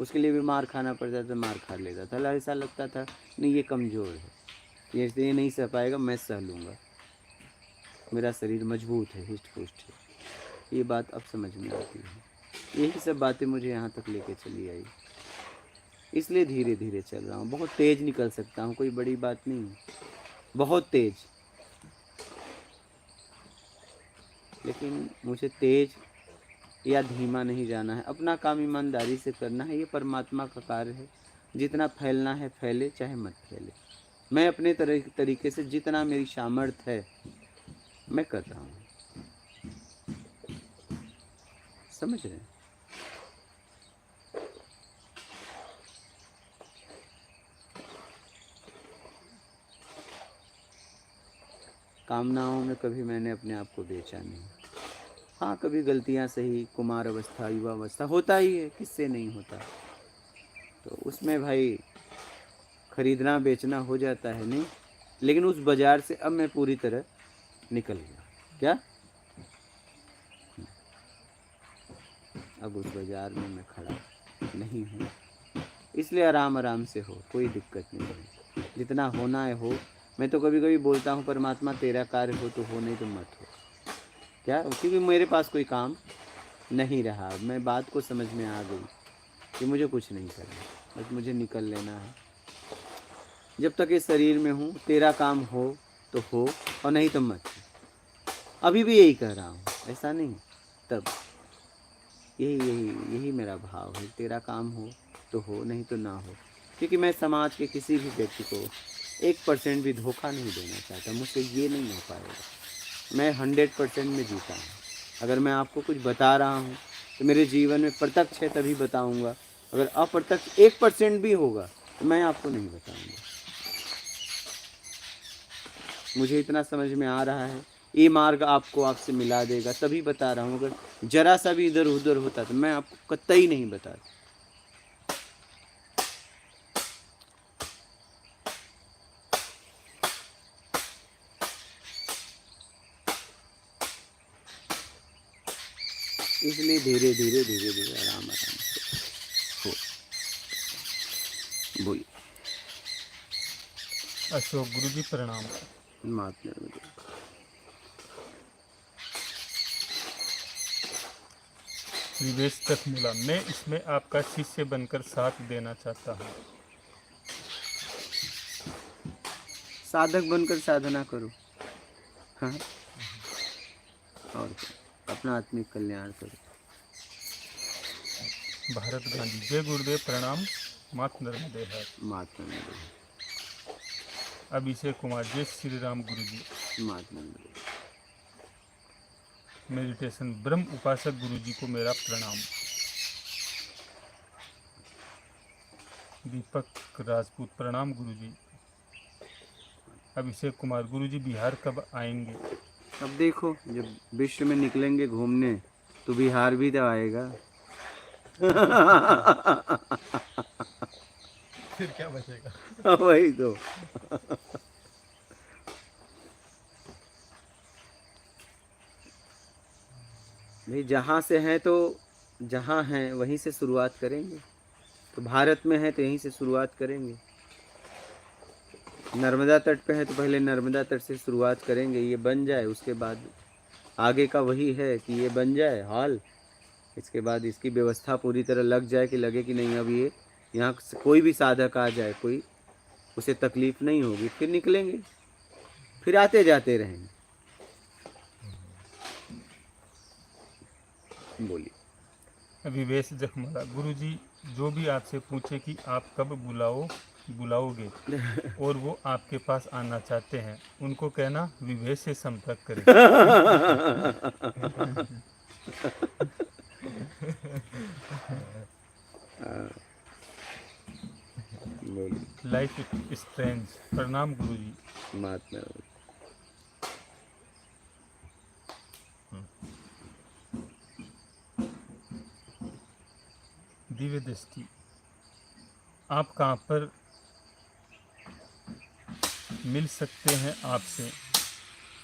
उसके लिए भी मार खाना पड़ता था, मार खा लेता था। ऐसा लगता था नहीं, ये कमज़ोर है, ये नहीं सह पाएगा, मैं सह लूँगा, मेरा शरीर मजबूत है, हिस्ट पुष्ट है। ये बात अब समझ में आती है। यही सब बातें मुझे यहाँ तक लेके चली आई, इसलिए धीरे धीरे चल रहा हूँ। बहुत तेज़ निकल सकता हूँ, कोई बड़ी बात नहीं है, बहुत तेज़। लेकिन मुझे तेज़ या धीमा नहीं जाना है, अपना काम ईमानदारी से करना है। ये परमात्मा का कार्य है, जितना फैलना है फैले, चाहे मत फैले। मैं अपने तरीके से जितना मेरी सामर्थ्य है मैं कर रहा हूँ। समझ रहे हैं? कामनाओं में कभी मैंने अपने आप को बेचा नहीं। हाँ, कभी गलतियाँ सही, कुमार अवस्था, युवा अवस्था होता ही है, किससे नहीं होता। तो उसमें भाई खरीदना बेचना हो जाता है, नहीं। लेकिन उस बाज़ार से अब मैं पूरी तरह निकल गया। क्या? अब उस बाज़ार में मैं खड़ा नहीं हूँ। इसलिए आराम आराम से हो, कोई दिक्कत नहीं है, जितना होना है हो। मैं तो कभी कभी बोलता हूँ परमात्मा तेरा कार्य हो तो हो, नहीं तो मत हो। क्या, क्योंकि मेरे पास कोई काम नहीं रहा, मैं बात को समझ में आ गई कि मुझे कुछ नहीं करना, बस मुझे निकल लेना है। जब तक इस शरीर में हूँ तेरा काम हो तो हो और नहीं तो मत हो। अभी भी यही कह रहा हूँ, ऐसा नहीं, तब यही मेरा भाव है, तेरा काम हो तो हो, नहीं तो ना हो। क्योंकि मैं समाज के किसी भी व्यक्ति को 1% भी धोखा नहीं देना चाहता, मुझसे ये नहीं हो पाएगा। मैं 100% में जीता हूँ। अगर मैं आपको कुछ बता रहा हूँ तो मेरे जीवन में प्रत्यक्ष है तभी बताऊँगा, अगर अप्रत्यक्ष 1% भी होगा तो मैं आपको नहीं बताऊँगा। मुझे इतना समझ में आ रहा है, ये मार्ग आपको आपसे मिला देगा तभी बता रहा हूँ। अगर जरा सा भी इधर उधर होता तो मैं आपको कतई नहीं बताता। इसलिए धीरे धीरे धीरे धीरे आराम आराम से हो। बोलिए। अशोक गुरुजी प्रणाम। महात्मा विवेश तकमुला, मैं इसमें आपका शिष्य बनकर साथ देना चाहता हूँ। साधक बनकर साधना करो, हाँ, और क्या? अपना आत्मिक कल्याण करो। भारत गांधी, जय गुरुदेव प्रणाम। मात नर्मदे है। महात्मा अभिषेक कुमार, जय श्री राम गुरुजी। महात्मा मेडिटेशन, ब्रह्म उपासक गुरुजी को मेरा प्रणाम। दीपक राजपूत, प्रणाम गुरुजी। अभिषेक कुमार, गुरुजी बिहार कब आएंगे? अब देखो, जब विश्व में निकलेंगे घूमने तो बिहार भी तो आएगा। फिर क्या बचेगा? वही तो। भाई जहाँ से हैं तो जहाँ हैं वहीं से शुरुआत करेंगे। तो भारत में है तो यहीं से शुरुआत करेंगे। नर्मदा तट पे है तो पहले नर्मदा तट से शुरुआत करेंगे, ये बन जाए उसके बाद आगे का वही है कि ये बन जाए हॉल, इसके बाद इसकी व्यवस्था पूरी तरह लग जाए कि लगे कि नहीं अब ये यहाँ से कोई भी साधक आ जाए कोई उसे तकलीफ नहीं होगी, फिर निकलेंगे, फिर आते जाते रहेंगे। बोलिए। विवेश जखमला, गुरुजी जो भी आपसे पूछे कि आप कब बुलाओगे और वो आपके पास आना चाहते हैं, उनको कहना विवेश से संपर्क करें। लाइफ स्ट्रेंज, प्रणाम गुरुजी। महात्मा दिव्य दृष्टि, आप कहाँ पर मिल सकते हैं आपसे?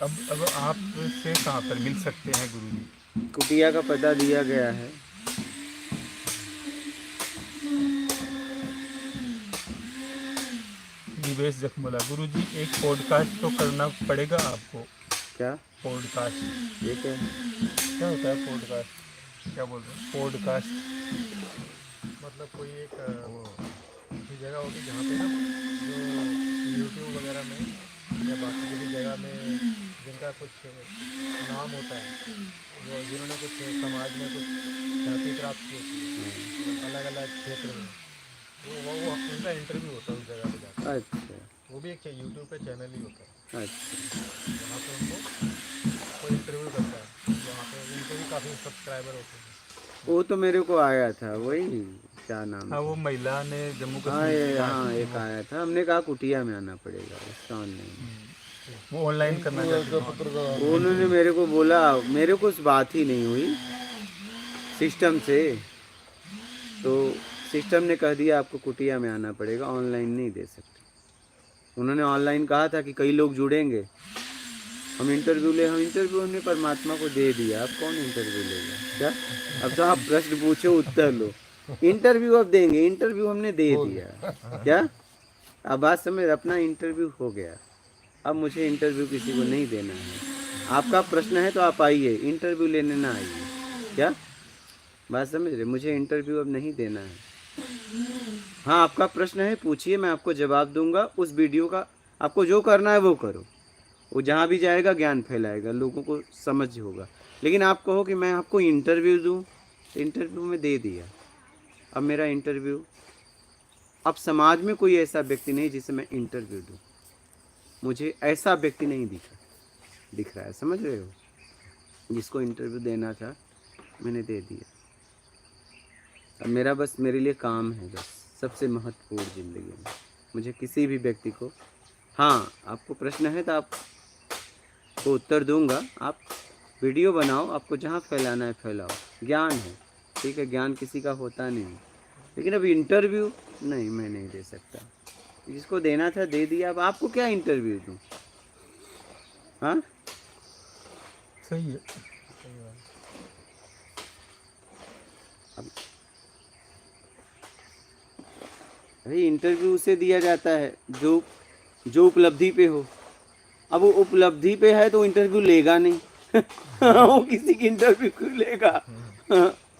अब आपसे कहाँ पर मिल सकते हैं गुरुजी? कुटिया का पता दिया गया है। विवेश जखमला, गुरुजी एक पॉडकास्ट तो करना पड़ेगा आपको। क्या पॉडकास्ट, ये क्या है? क्या होता है पॉडकास्ट? क्या बोल रहे हैं पॉडकास्ट? मतलब कोई एक ऐसी जगह होगी जहाँ पे ना जो यूट्यूब वगैरह में या बाकी किसी जगह में जिनका कुछ नाम होता है, वो जिन्होंने कुछ समाज में कुछ ख्याति प्राप्त की होती है अलग अलग क्षेत्र में, वो उनका इंटरव्यू होता है उस जगह पे जाकर। अच्छा वो भी एक यूट्यूब पे चैनल ही होता है, अच्छा। वहाँ पे उनको कोई इंटरव्यू करता है, वहाँ पे उनके भी काफ़ी सब्सक्राइबर होते हैं। वो तो मेरे को आया था, वही क्या नाम हाँ, वो महिला ने जम्मू हाँ कश्मीर ये से हाँ एक आया था, हमने कहा कुटिया में आना पड़ेगा, उसका ऑनलाइन। वो ऑनलाइन करना चाहते हैं। उन्होंने मेरे को बोला, मेरे को उस बात ही नहीं हुई सिस्टम से, तो सिस्टम ने कह दिया आपको कुटिया में आना पड़ेगा, ऑनलाइन नहीं दे सकते। उन्होंने ऑनलाइन कहा था कि कई लोग जुड़ेंगे, हम इंटरव्यू हमने परमात्मा को दे दिया, अब कौन इंटरव्यू लेगा? क्या अब तो आप प्रश्न पूछो उत्तर लो, इंटरव्यू अब देंगे, इंटरव्यू हमने दे दिया क्या, अब बात समझ, अपना इंटरव्यू हो गया, अब मुझे इंटरव्यू किसी को नहीं देना है। आपका प्रश्न है तो आप आइए, इंटरव्यू लेने ना आइए, क्या बात समझ रहे, मुझे इंटरव्यू अब नहीं देना है। हाँ आपका प्रश्न है पूछिए, मैं आपको जवाब दूंगा। उस वीडियो का आपको जो करना है वो करो, वो जहाँ भी जाएगा ज्ञान फैलाएगा, लोगों को समझ होगा। लेकिन आप कहो कि मैं आपको इंटरव्यू दूं, तो इंटरव्यू में दे दिया, अब मेरा इंटरव्यू, अब समाज में कोई ऐसा व्यक्ति नहीं जिसे मैं इंटरव्यू दूं, मुझे ऐसा व्यक्ति नहीं दिख रहा है, समझ रहे हो, जिसको इंटरव्यू देना था मैंने दे दिया। अब मेरा बस, मेरे लिए काम है बस सबसे महत्वपूर्ण ज़िंदगी में, मुझे किसी भी व्यक्ति को, हाँ आपको प्रश्न है तो आपको उत्तर दूंगा, आप वीडियो बनाओ, आपको जहाँ फैलाना है फैलाओ, ज्ञान है, ठीक है, ज्ञान किसी का होता नहीं, लेकिन अब इंटरव्यू नहीं, मैं नहीं दे सकता, जिसको देना था दे दिया, अब आपको क्या इंटरव्यू दूँ, हाँ सही है। अरे इंटरव्यू उसे दिया जाता है जो उपलब्धि पे हो, अब वो उपलब्धि पे है तो इंटरव्यू लेगा नहीं वो किसी की इंटरव्यू क्यों लेगा,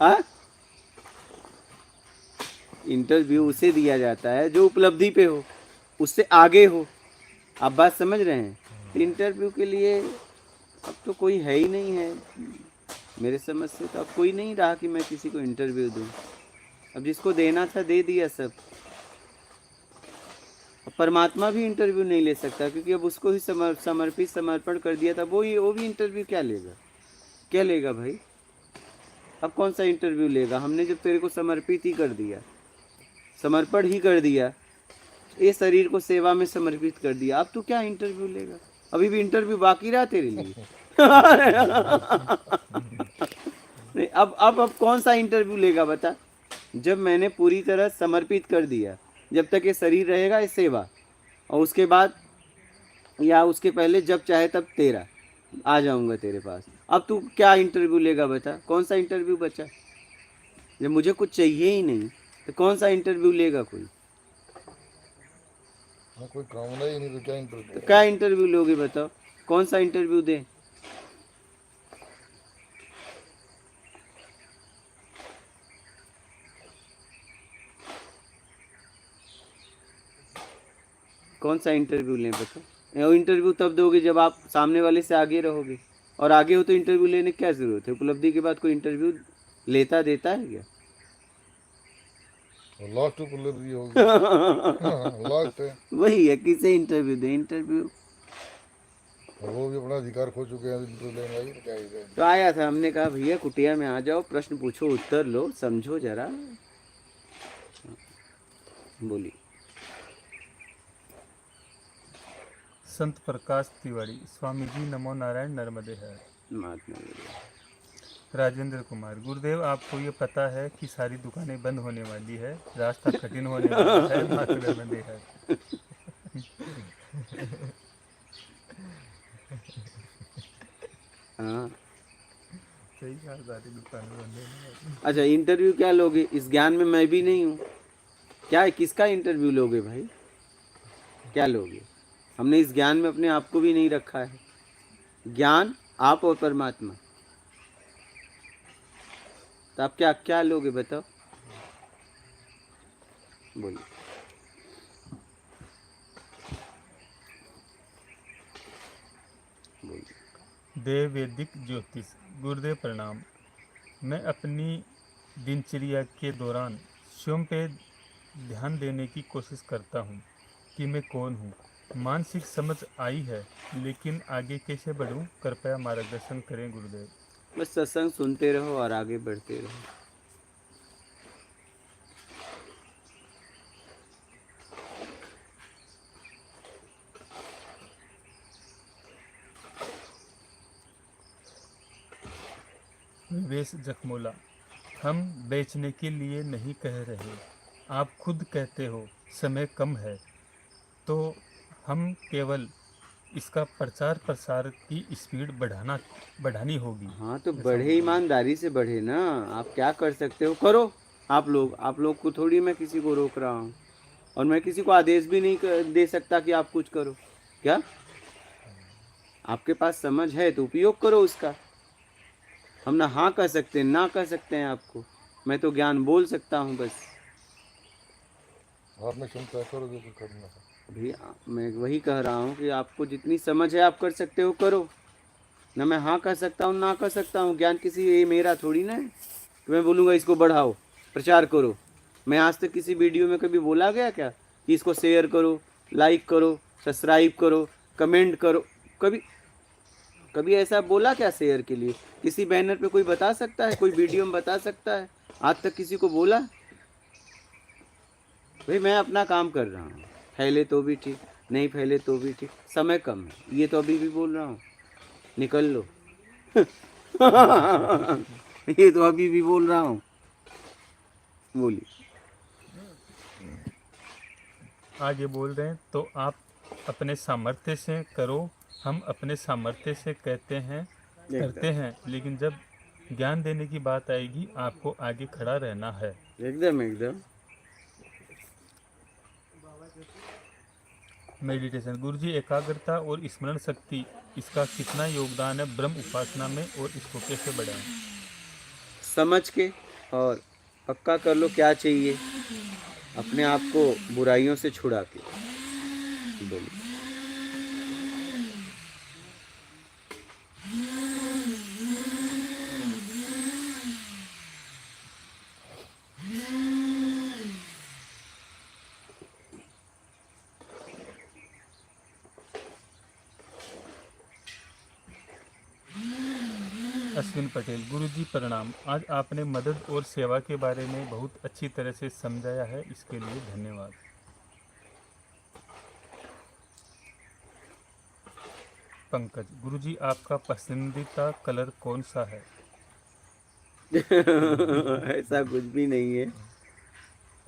हाँ इंटरव्यू उसे दिया जाता है जो उपलब्धि पे हो, उससे आगे हो, आप बात समझ रहे हैं। इंटरव्यू के लिए अब तो कोई है ही नहीं है, मेरे समझ से तो अब कोई नहीं रहा कि मैं किसी को इंटरव्यू दूं, अब जिसको देना था दे दिया सब। अब परमात्मा भी इंटरव्यू नहीं ले सकता, क्योंकि अब उसको ही समर्पित समर्पण कर दिया था, वो भी इंटरव्यू क्या लेगा भाई, अब कौन सा इंटरव्यू लेगा, हमने जब तेरे को समर्पित ही कर दिया, समर्पण ही कर दिया, ये शरीर को सेवा में समर्पित कर दिया, अब तू क्या इंटरव्यू लेगा, अभी भी इंटरव्यू बाकी रहा तेरे लिए नहीं, अब कौन सा इंटरव्यू लेगा बता, जब मैंने पूरी तरह समर्पित कर दिया, जब तक ये शरीर रहेगा ये सेवा, और उसके बाद या उसके पहले जब चाहे तब तेरा आ जाऊंगा तेरे पास, अब तू क्या इंटरव्यू लेगा बता, कौन सा इंटरव्यू बचा, जब मुझे कुछ चाहिए ही नहीं तो कौन सा इंटरव्यू लेगा कोई, हाँ, कोई कामना ही नहीं तो क्या इंटरव्यू, तो क्या इंटरव्यू लोगे बताओ, कौन सा इंटरव्यू दे, कौन सा इंटरव्यू लें बताओ, इंटरव्यू तब दोगे जब आप सामने वाले से आगे रहोगे, और आगे हो तो इंटरव्यू लेने की क्या ज़रूरत है, उपलब्धि के बाद कोई इंटरव्यू लेता देता है क्या लास्ट उपलब्धि होगी लास्ट है, वही है, किसे इंटरव्यू दे, इंटरव्यू और वो भी अपना अधिकार खो चुके हैं, तो लेना ही क्या ही तो आया था, हमने कहा भैया कुटिया में आ जाओ, प्रश्न पूछो, उत्तर लो, समझो जरा, बोली। संत प्रकाश तिवारी, स्वामी जी नमो नारायण नर्मदे है। महात्मा राजेंद्र कुमार, गुरुदेव आपको ये पता है कि सारी दुकानें बंद होने वाली है, रास्ता कठिन होने वाला है, माता नर्मदे है। हाँ सही कहा, सारी दुकानें बंद होने वाली। अच्छा, इंटरव्यू क्या लोगे, इस ज्ञान में मैं भी नहीं हूँ, क्या है, किसका इंटरव्यू लोगे भाई, क्या लोगे, हमने इस ज्ञान में अपने आप को भी नहीं रखा है, ज्ञान आप और परमात्मा, तो आप क्या क्या लोगे बताओ, बोलिए। देव वैदिक ज्योतिष, गुरुदेव प्रणाम। मैं अपनी दिनचर्या के दौरान स्वयं पे ध्यान देने की कोशिश करता हूँ कि मैं कौन हूँ। मानसिक समझ आई है, लेकिन आगे कैसे बढ़ूँ, कृपया मार्गदर्शन करें गुरुदेव। बस सत्संग सुनते रहो और आगे बढ़ते रहो। वेश जखमोला, हम बेचने के लिए नहीं कह रहे, आप खुद कहते हो समय कम है, तो हम केवल इसका प्रचार प्रसार की स्पीड बढ़ानी होगी। हाँ तो बढ़े, ईमानदारी से बढ़े ना, आप क्या कर सकते हो करो, आप लोग को थोड़ी मैं किसी को रोक रहा हूँ, और मैं किसी को आदेश भी नहीं दे सकता कि आप कुछ करो। क्या आपके पास समझ है तो उपयोग करो उसका। हम ना हाँ कह सकते हैं ना कह सकते हैं आपको, मैं तो ज्ञान बोल सकता हूँ बस। आपने क्षमता है, करो जो कुछ करना है। अभी मैं वही कह रहा हूँ कि आपको जितनी समझ है आप कर सकते हो करो, ना मैं हाँ कह सकता हूँ ना कह सकता हूँ। ज्ञान किसी ये मेरा थोड़ी ना है कि मैं बोलूँगा इसको बढ़ाओ प्रचार करो। मैं आज तक किसी वीडियो में कभी बोला गया क्या कि इसको शेयर करो, लाइक करो, सब्सक्राइब करो, कमेंट करो? कभी ऐसा बोला क्या शेयर के लिए? किसी बैनर पे कोई बता सकता है? कोई वीडियो में बता सकता है? आज तक किसी को बोला? भाई मैं अपना काम कर रहा हूँ, फैले तो भी ठीक, नहीं फैले तो भी ठीक, समय कम है, ये तो अभी भी बोल रहा हूँ, निकल लो। ये तो अभी भी बोल रहा हूँ, बोलिए। आगे बोल रहे हैं तो आप अपने सामर्थ्य से करो, हम अपने सामर्थ्य से करते हैं, लेकिन जब ज्ञान देने की बात आएगी आपको आगे खड़ा रहना है। एकदम। मेडिटेशन गुरुजी, एकाग्रता और स्मरण शक्ति, इसका कितना योगदान है ब्रह्म उपासना में और इसको कैसे बढ़ाएं? समझ के और पक्का कर लो क्या चाहिए, अपने आप को बुराइयों से छुड़ा के। बोलिए। अश्विन पटेल, गुरुजी प्रणाम। आज आपने मदद और सेवा के बारे में बहुत अच्छी तरह से समझाया है, इसके लिए धन्यवाद। पंकज, गुरुजी आपका पसंदीदा कलर कौन सा है? ऐसा कुछ भी नहीं है,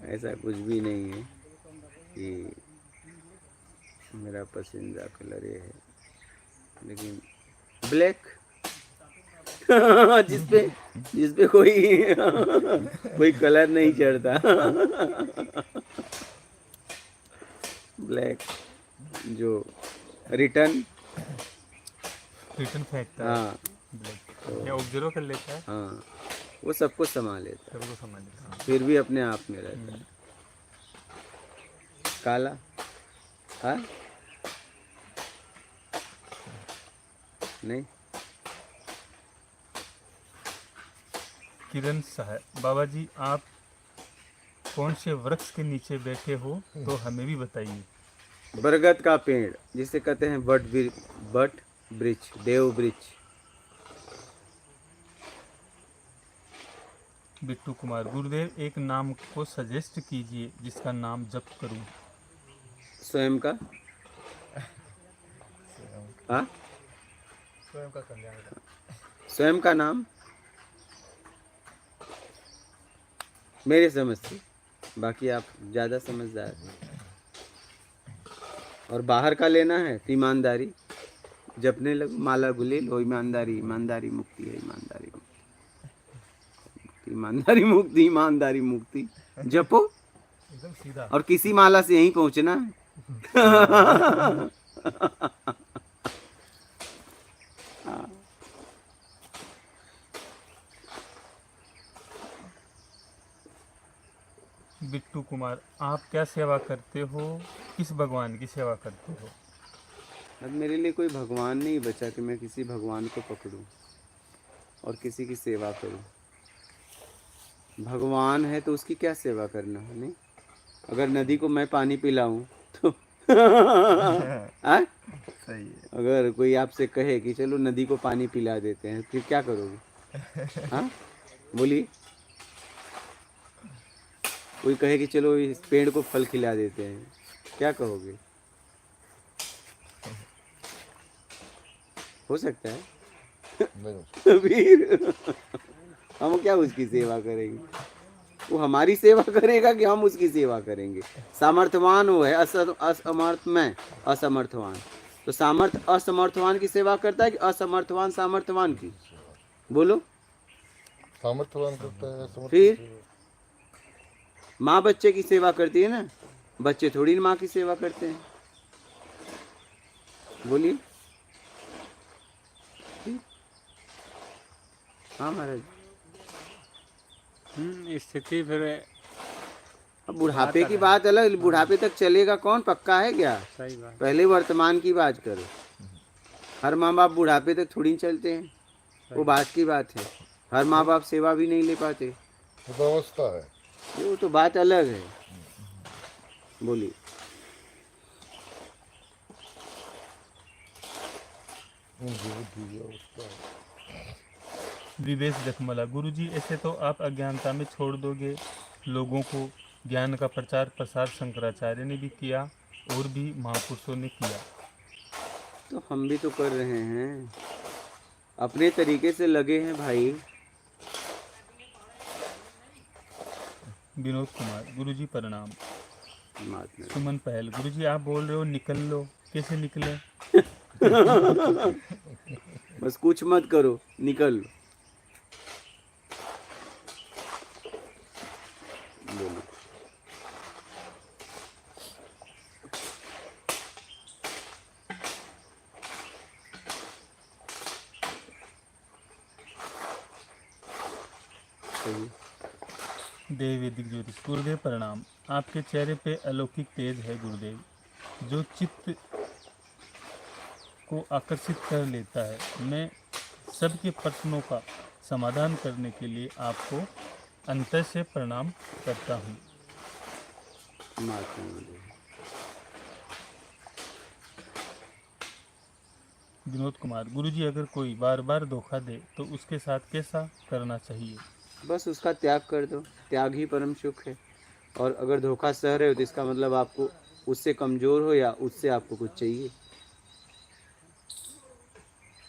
ऐसा कुछ भी नहीं है कि मेरा पसंदीदा कलर ये है, लेकिन ब्लैक। जिसपे कोई कलर नहीं चढ़ता। ब्लैक जो रिटर्न फेंकता है। हाँ ब्लैक या ऑब्जर्व कर लेता है। हाँ, वो सबको संभाल लेता है, सबको समझ लेता है। फिर भी अपने आप में रहता है। काला, हाँ नहीं। किरण साहब, बाबा जी आप कौन से वृक्ष के नीचे बैठे हो तो हमें भी बताइए। बरगद का पेड़, जिसे कहते हैं बट वृक्ष, देव वृक्ष। बिट्टू कुमार, गुरुदेव एक नाम को सजेस्ट कीजिए जिसका नाम जप करूं। स्वयं का, हाँ स्वयं का कल्याण का। स्वयं का नाम मेरे समझ से, बाकी आप ज़्यादा समझदार हैं। और बाहर का लेना है तो ईमानदारी, जपने लगो माला गुले लो, ईमानदारी, ईमानदारी मुक्ति है, ईमानदारी मुक्ति, ईमानदारी मुक्ति, ईमानदारी मुक्ति जपो, एकदम सीधा। और किसी माला से यहीं पहुंचना है। बिट्टू कुमार, आप क्या सेवा करते हो, किस भगवान की सेवा करते हो? अब मेरे लिए कोई भगवान नहीं बचा कि मैं किसी भगवान को पकड़ूं और किसी की सेवा करूं। भगवान है तो उसकी क्या सेवा करना है? नहीं, अगर नदी को मैं पानी पिलाऊं तो आ? सही है। अगर कोई आपसे कहे कि चलो नदी को पानी पिला देते हैं, फिर क्या करोगे? हाँ बोलिए। कोई कहे कि चलो इस पेड़ को फल खिला देते हैं, क्या कहोगे? हो सकता है। नहीं फिर हम क्या उसकी सेवा करेंगे? वो हमारी सेवा करेगा कि हम उसकी सेवा करेंगे? सामर्थ्यवान वो है, असमर्थ में असमर्थवान। तो सामर्थ असमर्थवान की सेवा करता है कि असमर्थवान सामर्थ्यवान की? बोलो। सामर्थ्यवान करता है, समर्थ फिर? माँ बच्चे की सेवा करती है ना, बच्चे थोड़ी ना माँ की सेवा करते हैं। बोलिए। हाँ महाराज। स्थिति फिर अब बुढ़ापे की बात अलग, बुढ़ापे तक चलेगा कौन, पक्का है क्या? सही बात। पहले वर्तमान की बात करो। हर माँ बाप बुढ़ापे तक थोड़ी चलते हैं, वो बात की बात है। हर माँ बाप सेवा भी नहीं ले पाते, वो तो अवस्था है। वो तो बात अलग है। बोलिए। उनकी बुद्धि की अवस्था है। विवेश जखमला, गुरुजी ऐसे तो आप अज्ञानता में छोड़ दोगे लोगों को। ज्ञान का प्रचार प्रसार शंकराचार्य ने भी किया और भी महापुरुषों ने किया। तो हम भी तो कर रहे हैं, अपने तरीके से लगे हैं भाई। विनोद कुमार, गुरुजी प्रणाम। बात नहीं। सुमन पहल, गुरुजी आप बोल रहे हो निकल लो, कैसे निकले? बस कुछ मत करो, निकल लो। बोलो। सही। देव वैदिक ज्योतिष, गुरुदेव प्रणाम। आपके चेहरे पे अलौकिक तेज है गुरुदेव, जो चित्त को आकर्षित कर लेता है। मैं सबके प्रश्नों का समाधान करने के लिए आपको अंतर से प्रणाम करता हूँ। माफ नहीं बोलिए। विनोद कुमार, गुरुजी अगर कोई बार बार धोखा दे तो उसके साथ कैसा करना चाहिए? बस उसका त्याग कर दो, त्याग ही परम सुख है। और अगर धोखा सह रहे हो तो इसका मतलब आपको उससे कमजोर हो या उससे आपको कुछ चाहिए।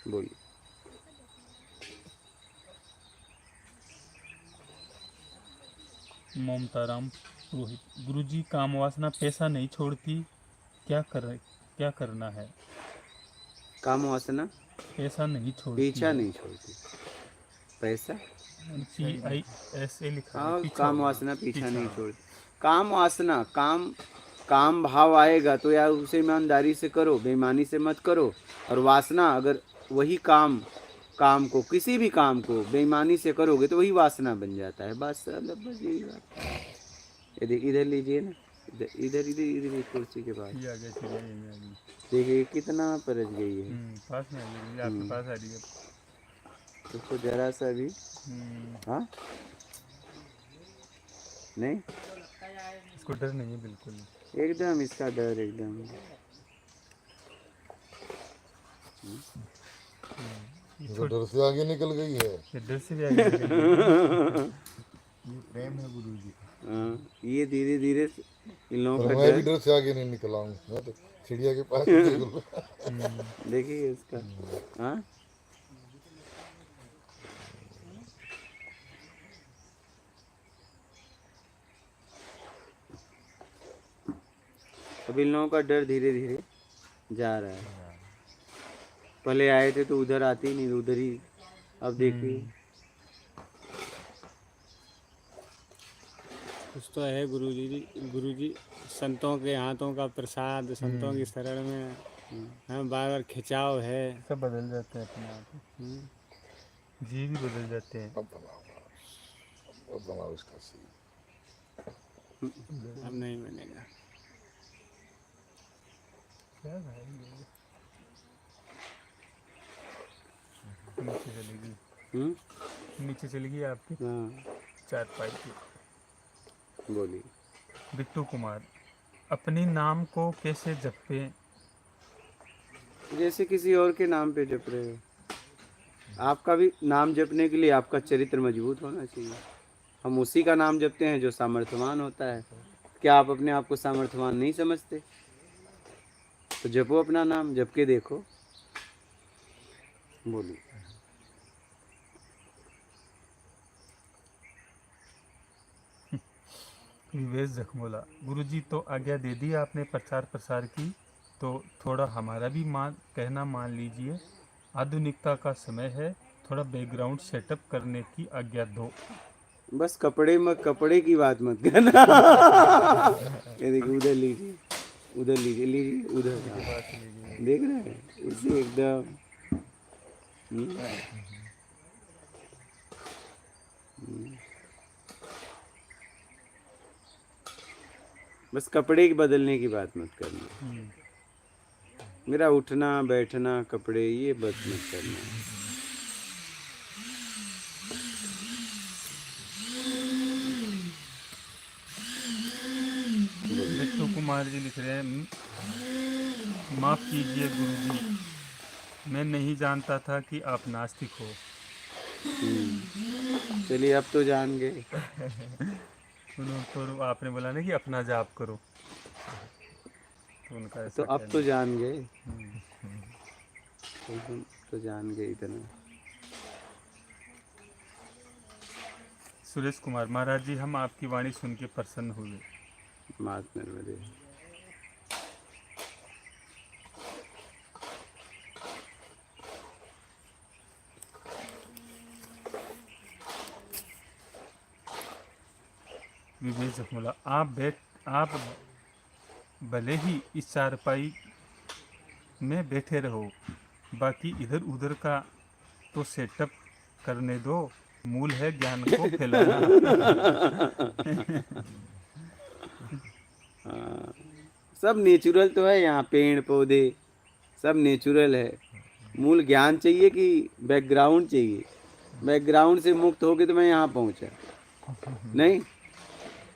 बोलिए। ममताराम पुरोहित, गुरुजी काम वासना पैसा नहीं छोड़ती, क्या करना है? काम वासना पैसा नहीं छोड़ती पीछा है। नहीं छोड़ती। पैसा, PISA लिखा है, हाँ, पीछा काम होगा। वासना पीछा नहीं छोड़ती। काम वासना, काम भाव आएगा तो यार उसे ईमानदारी से करो, बेईमानी से मत करो। और वासना, अगर वही काम को, किसी भी काम को बेईमानी से करोगे तो वही वासना बन जाता है। बस बस यही बात। इधर लीजिए ना, इधर इधर इधर इधर एक कुर्सी के पास। ये आ गया, चलिए ये में आ गई। देखिए कितना परज गई है। पास में आ गई, ये आपके पास आ रही है। उसको जरा सा भी, हाँ नहीं, इसको डर नहीं है बिल्कुल। एकदम इसका डर एकदम। तो डर से आगे निकल गई है। ये डर से भी आ गई। ये प्रेम है गुरु जी। हाँ, ये धीरे धीरे इन लोगों और का मैं भी डर। डर से आगे नहीं निकला हूँ, मैं तो चिड़िया के पास ही निकल रहा। देखिए इसका, हाँ, अब इन लोगों का डर धीरे धीरे जा रहा है। पहले आए थे तो उधर आते ही नहीं, उधर ही। अब देखिए कुछ तो है गुरुजी संतों के हाथों का प्रसाद, संतों की शरण में हमें बार बार खिंचाव है। सब बदल जाते हैं अपने आप, जी भी बदल जाते हैं। अब बनाओ इसका सी। अब नहीं बनेगा। नीचे चलेगी, नीचे चलेगी आपकी हाँ, चार पाई की। बोलिए। बिट्टू कुमार, अपने नाम को कैसे जपे? जैसे किसी और के नाम पे जप रहे हो, आपका भी नाम जपने के लिए आपका चरित्र मजबूत होना चाहिए। हम उसी का नाम जपते हैं जो सामर्थ्यवान होता है। क्या आप अपने आप को सामर्थ्यवान नहीं समझते? तो जपो अपना नाम, जप के देखो। बोलिए। विवेश जखमोला, गुरुजी तो आज्ञा दे दी आपने प्रचार प्रसार की, तो थोड़ा हमारा भी कहना मान लीजिए। आधुनिकता का समय है, थोड़ा बैकग्राउंड सेटअप करने की आज्ञा दो। बस कपड़े की बात मत करना। ये देखिए उधर लीजिए, उधर लीजिए, लीजिए उधर, देख रहे हैं उसे एकदम। बस कपड़े की बदलने की बात मत करना। मेरा उठना बैठना कपड़े ये बात मत करना। बिट्टू कुमार जी लिख रहे हैं, माफ़ कीजिए गुरुजी, मैं नहीं जानता था कि आप नास्तिक हो। चलिए अब तो जान गए। तो आपने बोला ना कि अपना जाप करो, तो उनका तो ऐसा अब कहना। तो जान गए, तो जान गए इतना। सुरेश कुमार, महाराज जी हम आपकी वाणी सुन के प्रसन्न हुए। मात नर्मदे। विवेक जखमुला, आप भले ही इस चारपाई में बैठे रहो, बाकी इधर उधर का तो सेटअप करने दो, मूल है ज्ञान को फैलाना। सब नेचुरल तो है यहाँ, पेड़ पौधे सब नेचुरल है। मूल ज्ञान चाहिए कि बैकग्राउंड चाहिए? बैकग्राउंड से मुक्त होके तो मैं यहाँ पहुँचा नहीं।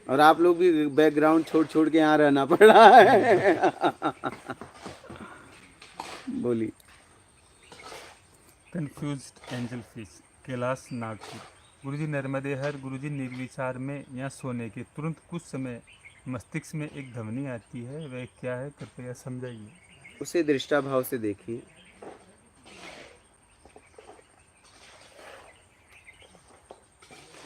और आप लोग भी बैकग्राउंड छोड़ छोड़ के यहाँ रहना पड़ रहा है। बोली। Confused angel fish, Kailash Nagpur. गुरुजी नर्मदे हर। गुरुजी निर्विचार में या सोने के तुरंत कुछ समय मस्तिष्क में एक ध्वनि आती है, वह क्या है, कृपया समझाइए। उसे दृष्टा भाव से देखिए।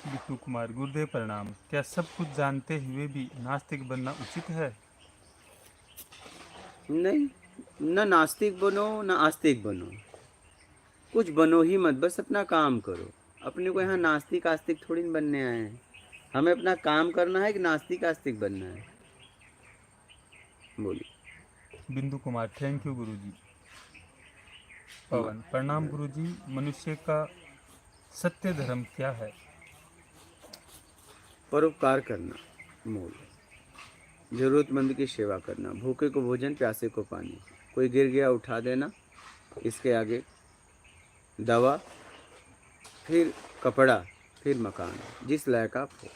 बिट्टू कुमार, गुरुदेव प्रणाम, क्या सब कुछ जानते हुए भी नास्तिक बनना उचित है? नहीं, न नास्तिक बनो न आस्तिक बनो, कुछ बनो ही मत, बस अपना काम करो। अपने को यहाँ नास्तिक आस्तिक थोड़ी न बनने आए हैं। हमें अपना काम करना है कि नास्तिक आस्तिक बनना है? बोलिए। बिंदु कुमार, थैंक यू गुरुजी। पवन, प्रणाम गुरुजी, मनुष्य का सत्य धर्म क्या है? परोपकार करना मूल, जरूरतमंद की सेवा करना, भूखे को भोजन प्यासे को पानी, कोई गिर गया उठा देना, इसके आगे दवा, फिर कपड़ा, फिर मकान, जिस लायक आप हो।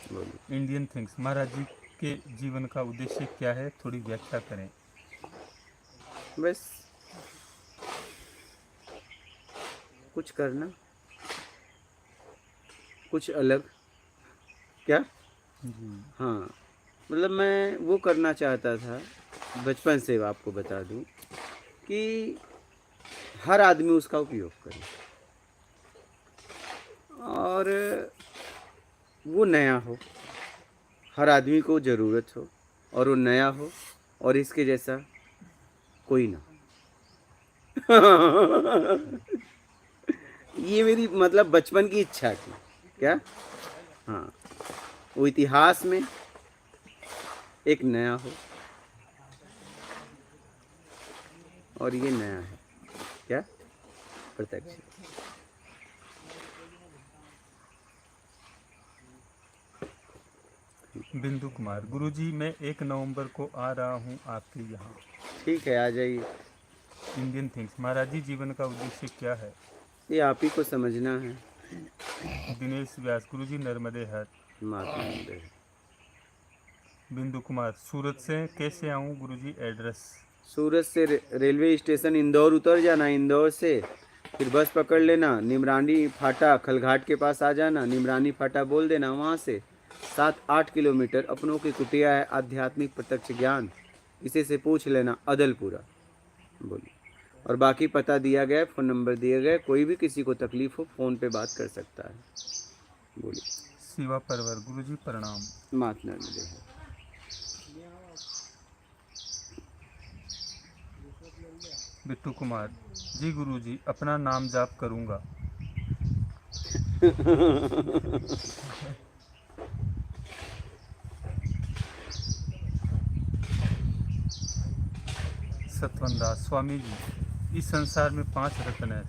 बोलिए। इंडियन थिंग्स, महाराज जी के जीवन का उद्देश्य क्या है, थोड़ी व्याख्या करें। बस कुछ करना, कुछ अलग। क्या? हाँ, मतलब मैं वो करना चाहता था बचपन से, आपको बता दूं कि हर आदमी उसका उपयोग करे और वो नया हो, हर आदमी को ज़रूरत हो और वो नया हो और इसके जैसा कोई ना। ये मेरी मतलब बचपन की इच्छा थी। क्या? हाँ, वो इतिहास में एक नया हो और ये नया है। क्या? प्रत्यक्ष। बिंदु कुमार, गुरुजी मैं 1 नवंबर को आ रहा हूँ आपके यहाँ। ठीक है, आ जाइए। इंडियन थिंग्स, महाराज जी जीवन का उद्देश्य क्या है? ये आप ही को समझना है। दिनेश व्यास, गुरुजी नर्मदे हर। माता मंदिर। बिंदु कुमार, सूरत से कैसे आऊँ गुरुजी, एड्रेस? सूरत से रेलवे स्टेशन इंदौर उतर जाना, इंदौर से फिर बस पकड़ लेना, निमरानी फाटा खलघाट के पास आ जाना, निमरानी फाटा बोल देना, वहाँ से 7-8 किलोमीटर अपनों की कुटिया है, आध्यात्मिक प्रत्यक्ष ज्ञान, इसे से पूछ लेना, अदलपुरा। बोलिए। और बाकी पता दिया गया, फ़ोन नंबर दिए गए, कोई भी किसी को तकलीफ़ हो फ़ोन पे बात कर सकता है। बोलिए। शिवा परवर, गुरुजी प्रणाम। मात नर्मदे है। बिट्टू कुमार, जी गुरुजी अपना नाम जाप करूँगा। सतवन दास स्वामी जी, इस संसार में 5 रत्न है,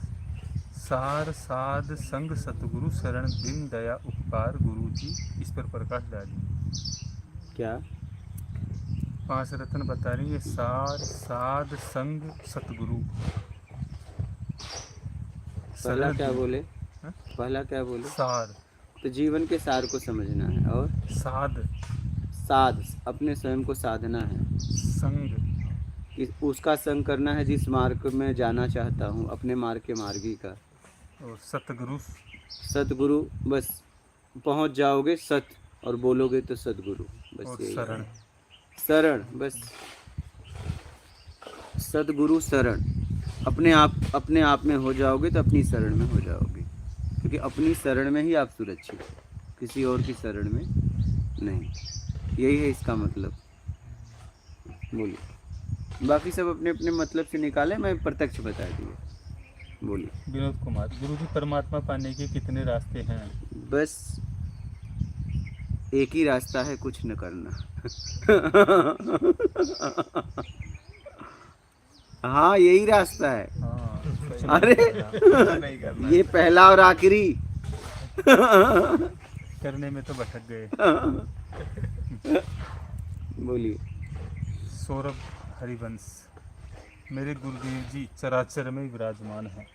सार साध संग सतगुरु शरण दीन दया उपकार गुरु जी, इस पर प्रकाश डालिए। क्या? 5 रत्न बता रही है, सार साध संग सतगुरु पहला शरण क्या दीन। बोले? हाँ? पहला क्या बोले? सार, तो जीवन के सार को समझना है, और साध, साध अपने स्वयं को साधना है, संग, कि उसका संग करना है जिस मार्ग में जाना चाहता हूँ, अपने मार्ग के मार्गी का। और सतगुरु, सतगुरु, बस पहुँच जाओगे सत, और बोलोगे तो सतगुरु, बस और यही शरण। है। शरण, बस सतगुरु शरण, अपने आप में हो जाओगे तो अपनी शरण में हो जाओगे, क्योंकि अपनी शरण में ही आप सुरक्षित हो, किसी और की शरण में नहीं। यही है इसका मतलब। बोलिए, बाकी सब अपने अपने मतलब से निकाले, मैं प्रत्यक्ष बता दिया। बोलिए। विनोद कुमार, गुरुजी परमात्मा पाने के कितने रास्ते हैं? बस एक ही रास्ता है, कुछ न करना। हाँ, यही रास्ता है। हाँ, अरे ये पहला और आखिरी। करने में तो भटक गए। बोलिए। सौरभ हरिवंश, मेरे गुरुदेव जी चराचर में विराजमान हैं।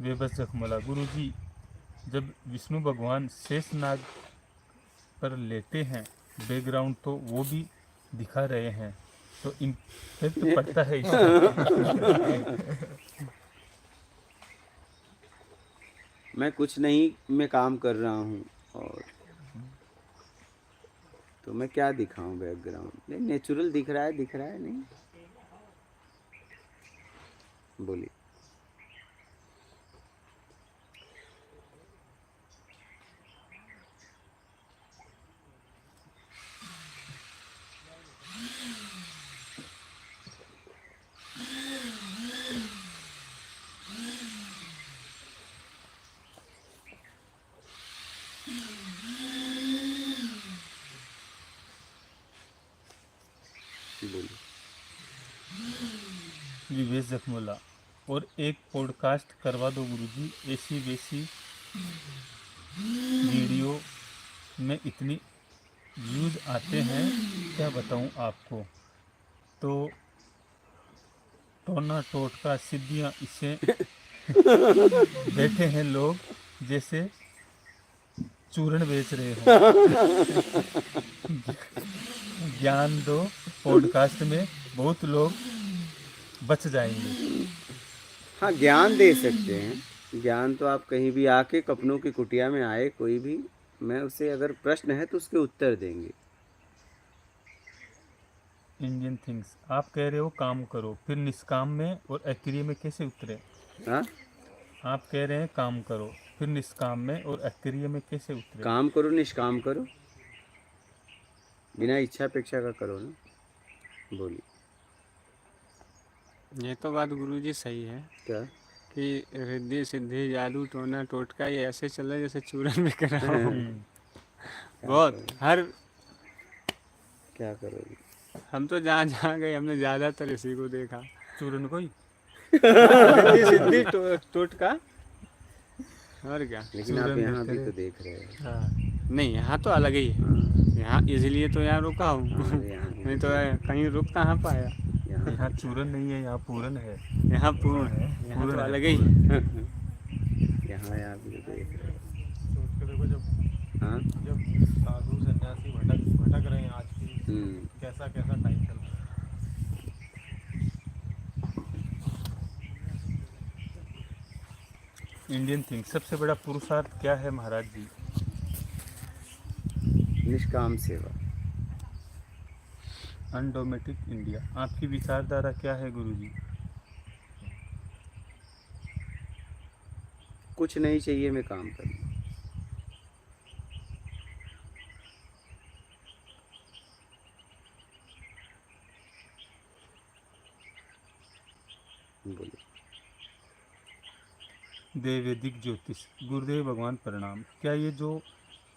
बेबस जखमला, गुरु जी जब विष्णु भगवान शेषनाग पर लेटे हैं, बैकग्राउंड तो वो भी दिखा रहे हैं, तो इम्पैक्ट पड़ता है इसका। मैं कुछ नहीं, मैं काम कर रहा हूँ, और तो मैं क्या दिखाऊं बैकग्राउंड? नहीं, नेचुरल दिख रहा है नहीं। बोलिए। बोलिए। विवेश जखमोला, और एक पॉडकास्ट करवा दो गुरुजी, ऐसी वैसी वीडियो में इतनी व्यूज आते हैं, क्या बताऊं आपको। तो टोना टोटका सिद्धियां इसे बैठे हैं लोग जैसे चूरण बेच रहे हो। ज्ञान दो पॉडकास्ट में, बहुत लोग बच जाएंगे। हाँ, ज्ञान दे सकते हैं। ज्ञान तो आप कहीं भी आके, कपनों की कुटिया में आए कोई भी, मैं उसे अगर प्रश्न है तो उसके उत्तर देंगे। इंडियन थिंग्स, आप कह रहे हो काम करो, फिर निष्काम में और अक्रिय में कैसे उतरे? हाँ, आप कह रहे हैं काम करो, फिर निष्काम में और अक्रिय में कैसे उतरे? काम करो, निष्काम करो, बिना इच्छा अपेक्षा का करो ना। बोलिए। ये तो बात गुरुजी सही है क्या? कि रिद्धि सिद्धि जादू टोना टोटका ये ऐसे चल रहा है जैसे चूरन में कर रहा हो। बहुत हर क्या करोगे? हम तो जहाँ जहाँ गए हमने ज़्यादातर इसी को देखा। चूरन कोई रिद्धि सिद्धि टोटका, और क्या। लेकिन आप चूरन यहाँ भी देखते तो देख रहे हो। हाँ, नहीं यहाँ तो अलग ही है। हाँ, यहाँ इसलिए तो यहाँ रुका हूँ, यहाँ नहीं तो कहीं रुक कहाँ पाया। यहाँ चूरन नहीं है, यहाँ पूरन है। यहाँ पूर्ण है, यहाँ पूर्ण तो है, अलग ही है। यहाँ भी तो देख रहे हो। सोच के देखो, जब हाँ, साधु सन्यासी भटक रहे हैं आज की, कैसा कैसा टाइम चल रहा है। इंडियन थिंग, सबसे बड़ा पुरुषार्थ क्या है महाराज जी? निष्काम सेवा। अनडोमेटिक इंडिया, आपकी विचारधारा क्या है गुरुजी? कुछ नहीं चाहिए, मैं काम करूँ। देवैदिक ज्योतिष। गुरुदेव भगवान प्रणाम। क्या ये जो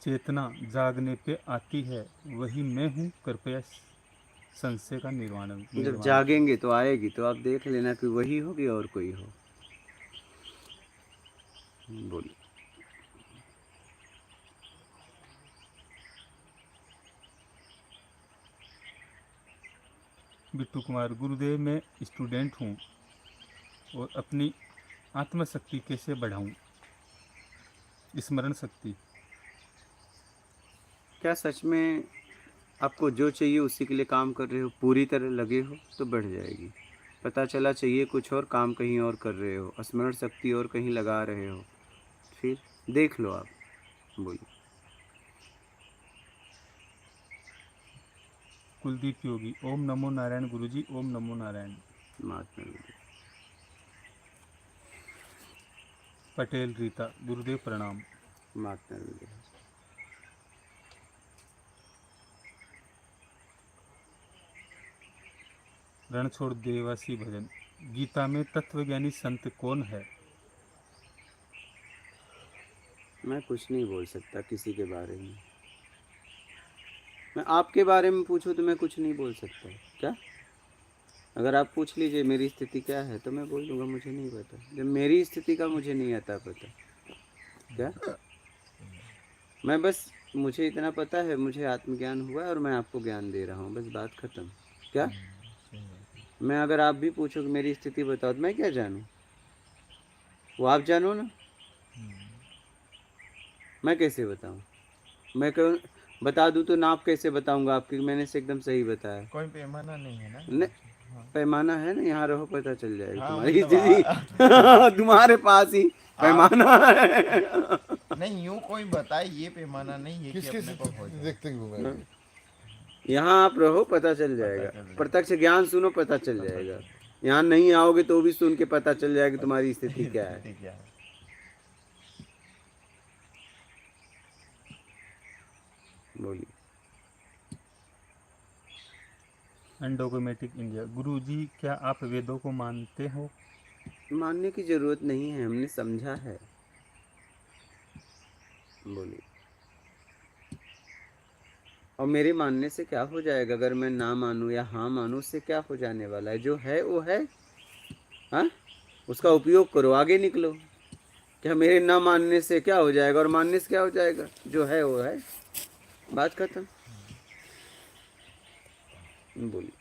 चेतना जागने पे आती है वही मैं हूँ? कृपया संशय का जब निर्माण। जागेंगे तो आएगी, तो आप देख लेना कि वही होगी और कोई हो। बोलिए। बिट्टू कुमार। गुरुदेव मैं स्टूडेंट हूँ और अपनी आत्मशक्ति कैसे बढ़ाऊँ? स्मरण शक्ति। क्या सच में आपको जो चाहिए उसी के लिए काम कर रहे हो, पूरी तरह लगे हो तो बढ़ जाएगी। पता चला चाहिए कुछ और, काम कहीं और कर रहे हो, स्मरण शक्ति और कहीं लगा रहे हो, फिर देख लो आप। बोलिए। कुलदीप योगी। ओम नमो नारायण गुरुजी। ओम नमो नारायण। महात्मा गांधी। पटेल रीता। गुरुदेव प्रणाम। महात्मा गांधी। रणछोड़ देवासी भजन। गीता में तत्वज्ञानी संत कौन है? मैं कुछ नहीं बोल सकता किसी के बारे में। मैं आपके बारे में पूछूं तो मैं कुछ नहीं बोल सकता। क्या? अगर आप पूछ लीजिए मेरी स्थिति क्या है तो मैं बोल दूंगा मुझे नहीं पता। जब मेरी स्थिति का मुझे नहीं आता पता। क्या? मैं बस, मुझे इतना पता है, मुझे आत्मज्ञान हुआ है और मैं आपको ज्ञान दे रहा हूँ, बस बात खत्म। क्या? मैं अगर आप भी पूछो कि मेरी स्थिति बताओ तो मैं क्या जानूँ? वो आप जानो ना, मैं कैसे बताऊँ? मैं क्यों बता दूँ तो नाप कैसे बताऊँगा आपकी? मैंने से एकदम सही बताया। कोई पैमाना नहीं है ना। नहीं, पैमाना है ना, यहाँ रहो पता चल जाएगा हाँ, तुम्हारी मतलब स्थिति। तुम्हारे पास ही पैमाना है। नहीं, यूं कोई बताए ये पैमाना नहीं है कि अपने को हो जाए। देखते ही घूमे। यहाँ आप रहो पता चल जाएगा। प्रत्यक्ष ज्ञान सुनो पता चल जाएगा। यहाँ नहीं आओगे तो भी सुन के पता चल जाएगा तुम्हारी स्थिति क्या है। ठीक है। बोलिए। अनडॉक्यूमेटिक इंडिया। गुरुजी क्या आप वेदों को मानते हो? मानने की जरूरत नहीं है, हमने समझा है। बोलिए। और मेरे मानने से क्या हो जाएगा? अगर मैं ना मानूं या हाँ मानूं, उससे क्या हो जाने वाला है? जो है वो है। हाँ, उसका उपयोग करो, आगे निकलो। क्या मेरे ना मानने से क्या हो जाएगा और मानने से क्या हो जाएगा? जो है वो है, बात खत्म। बोलिए।